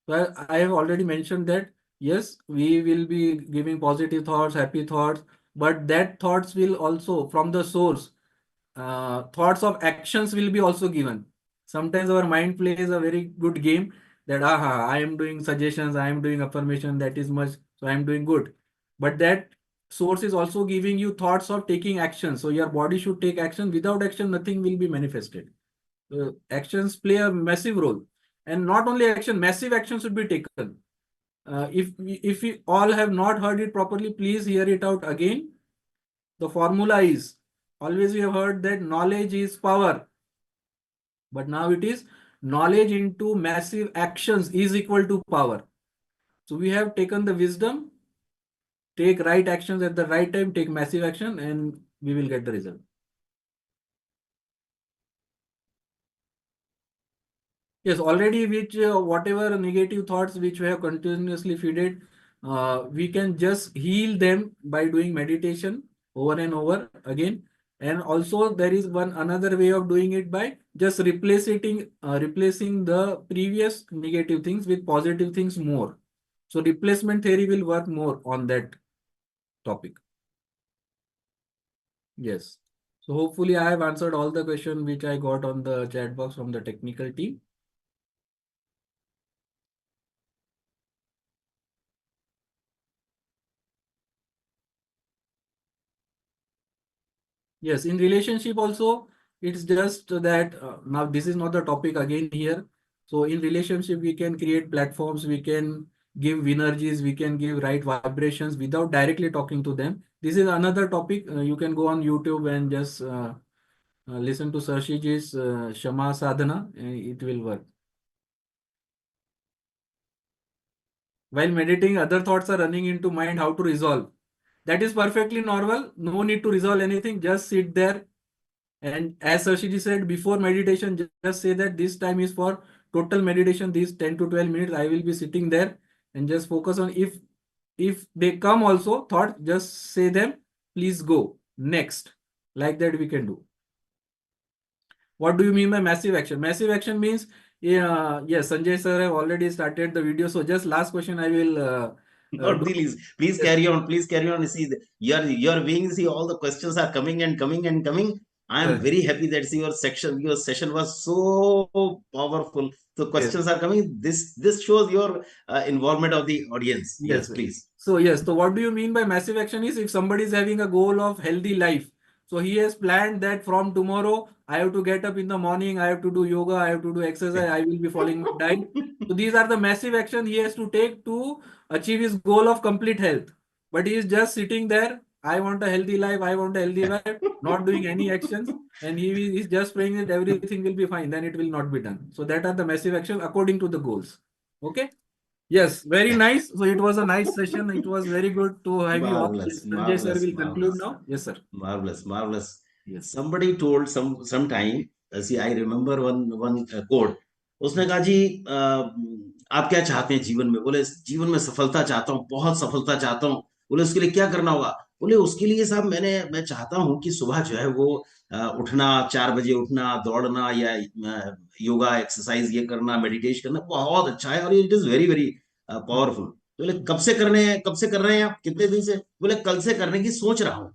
So I have already mentioned that, yes, we will be giving positive thoughts, happy thoughts, but that thoughts will also from the source. Thoughts of actions will be also given. Sometimes our mind plays a very good game that I am doing suggestions, I am doing affirmation, that is much, so I am doing good. But that source is also giving you thoughts of taking action. So your body should take action. Without action, nothing will be manifested. Actions play a massive role. And not only action, massive action should be taken. If we all have not heard it properly, please hear it out again. The formula is, always we have heard that knowledge is power, but now it is knowledge into massive actions is equal to power. So we have taken the wisdom, take right actions at the right time, take massive action, and we will get the result. Yes, already which whatever negative thoughts which we have continuously feeded, we can just heal them by doing meditation over and over again. And also there is one another way of doing it by just replacing the previous negative things with positive things more. So replacement theory will work more on that topic. Yes. So hopefully I have answered all the questions which I got on the chat box from the technical team. Yes, in relationship also, it's just that now this is not the topic again here. So in relationship, we can create platforms, we can give energies, we can give right vibrations without directly talking to them. This is another topic. You can go on YouTube and just listen to Sarshiji's Shama Sadhana. It will work. While meditating, other thoughts are running into mind, how to resolve. That is perfectly normal. No need to resolve anything. Just sit there. And as Sarshiji said, before meditation, just say that this time is for total meditation. These 10 to 12 minutes, I will be sitting there and just focus on if they come also, thought, just say them, please go next. Like that we can do. What do you mean by massive action? Massive action means, yes, Sanjay sir have already started the video. So just last question I will Please carry on. Please carry on. See, your being, see, all the questions are coming and coming and coming. I am very happy that see your session was so powerful. So questions are coming. This shows your involvement of the audience. Yes, please. So yes, so what do you mean by massive action is if somebody is having a goal of healthy life. So he has planned that from tomorrow, I have to get up in the morning, I have to do yoga, I have to do exercise, I will be following my diet. So these are the massive action he has to take to achieve his goal of complete health. But he is just sitting there, I want a healthy life, I want a healthy life, not doing any actions. And he is just praying that everything will be fine, then it will not be done. So that are the massive action according to the goals. Okay. Yes, very nice. So it was a nice session. It was very good to have you all. Sanjay sir will conclude now. Yes, sir. Marvelous. Yes. Somebody told sometime, see, I remember one quote. उसने कहा जी आप क्या चाहते हैं जीवन में? बोले जीवन में सफलता चाहता हूँ, बहुत सफलता चाहता हूँ। बोले उसके लिए क्या करना होगा? बोले उसके लिए साहब मैं चाहता हूँ कि सुबह जो है वो उठना, 4 बजे उठना, दौड़ना या योगा एक्सरसाइज ये करना, मेडिटेशन करना बहुत अच्छा है और it is very very powerful. बोले कब से कर रहे हैं आप? कितने दिन से? बोले कल से करने की सोच रहा हूँ।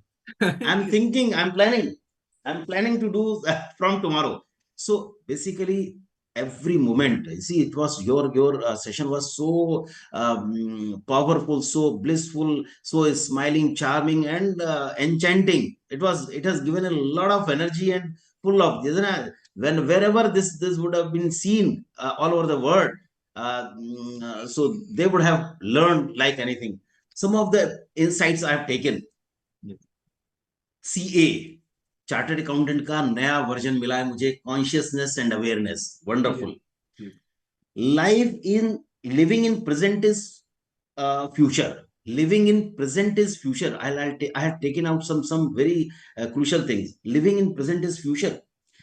I'm planning to do that from tomorrow. So basically, every moment, you see, it was your session was so powerful, so blissful, so smiling, charming, and enchanting. It has given a lot of energy and full of, isn't it? Wherever this would have been seen all over the world, so they would have learned like anything. Some of the insights I have taken. CA, chartered accountant का नया version मिला है मुझे, consciousness and awareness, wonderful. Living in present is future, living in present is future. I have taken out some very crucial things. Living in present is future.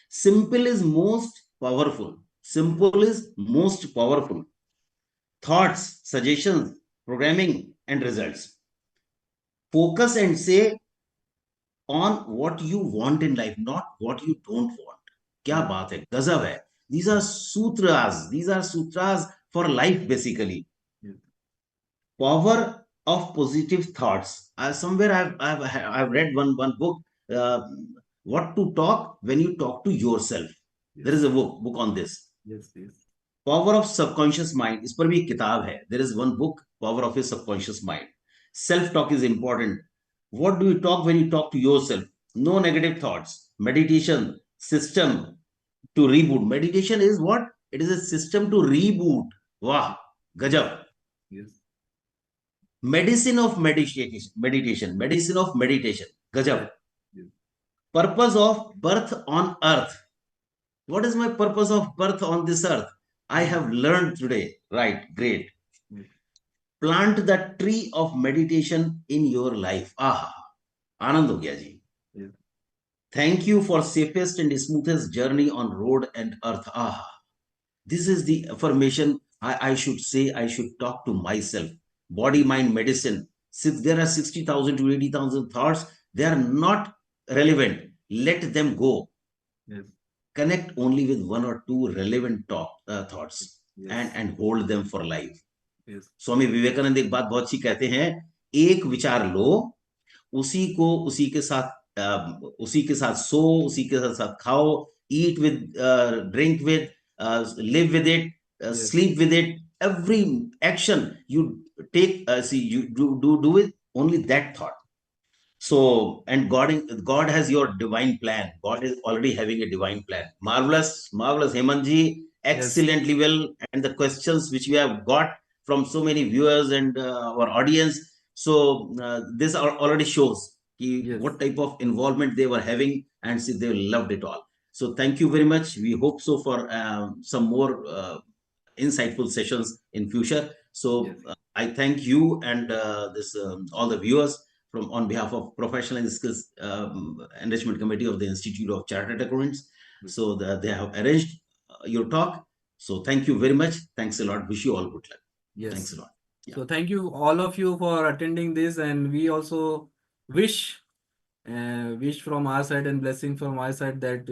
Simple is most powerful. Thoughts, suggestions, programming and results. Focus and say on what you want in life, not what you don't want. क्या बात है, गजब है। These are sutras for life basically. Power of positive thoughts. Somewhere I've read one book, what to talk when you talk to yourself. There is a book on this. Yes. Power of subconscious mind. इस पर भी एक किताब है. There is one book, Power of your subconscious mind. Self talk is important. What do you talk when you talk to yourself? No negative thoughts. Meditation system to reboot. Meditation is what? It is a system to reboot. Wow, gajab. Yes. Medicine of meditation. Medicine of meditation. Gajab. Yes. Purpose of birth on earth. What is my purpose of birth on this earth? I have learned today. Right, great. Plant the tree of meditation in your life. आनंद हो गया जी. Thank you for safest and smoothest journey on road and earth. This is the affirmation I should say. I should talk to myself. Body, mind, medicine. Since there are 60,000 to 80,000 thoughts, they are not relevant. Let them go. Yes. Connect only with 1 or 2 relevant thoughts. Yes. And hold them for life. Yes. Swami Vivekananda एक बात बहुत अच्छी कहते हैं, एक विचार लो, उसी को उसी के साथ सो, उसी के साथ खाओ, eat with, drink with, live with it, Yes. sleep with it. Every action you take, you do with only that thought. So, and God has your divine plan. God is already having a divine plan. Marvelous, marvelous, Hemanji, excellently well. And the questions which we have got from so many viewers and our audience. So this already shows Yes. what type of involvement they were having, and see, they loved it all. So thank you very much. We hope so for some more insightful sessions in future. So Yes. I thank you and all the viewers from on behalf of Professional and Skills Enrichment Committee of the Institute of Chartered Accountants. So they have arranged your talk. So thank you very much. Thanks a lot. Wish you all good luck. Yes. Thanks a lot. Yeah. So thank you all of you for attending this, and we also wish from our side and blessing from our side that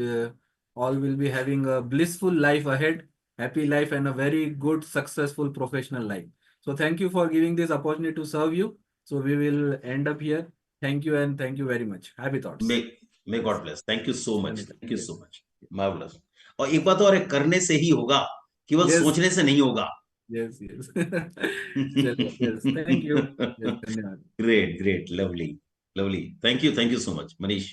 all will be having a blissful life ahead, happy life, and a very good, successful professional life. So thank you for giving this opportunity to serve you. So we will end up here. Thank you, and thank you very much. Happy thoughts. May God bless. Thank you so much. Yes. Thank you so much. Marvelous. और एक बात और है, करने से ही होगा, केवल Yes. सोचने से नहीं होगा. Yes, yes. Yes, thank you. Yes, धन्यवाद. Great, lovely. Thank you so much, Manish.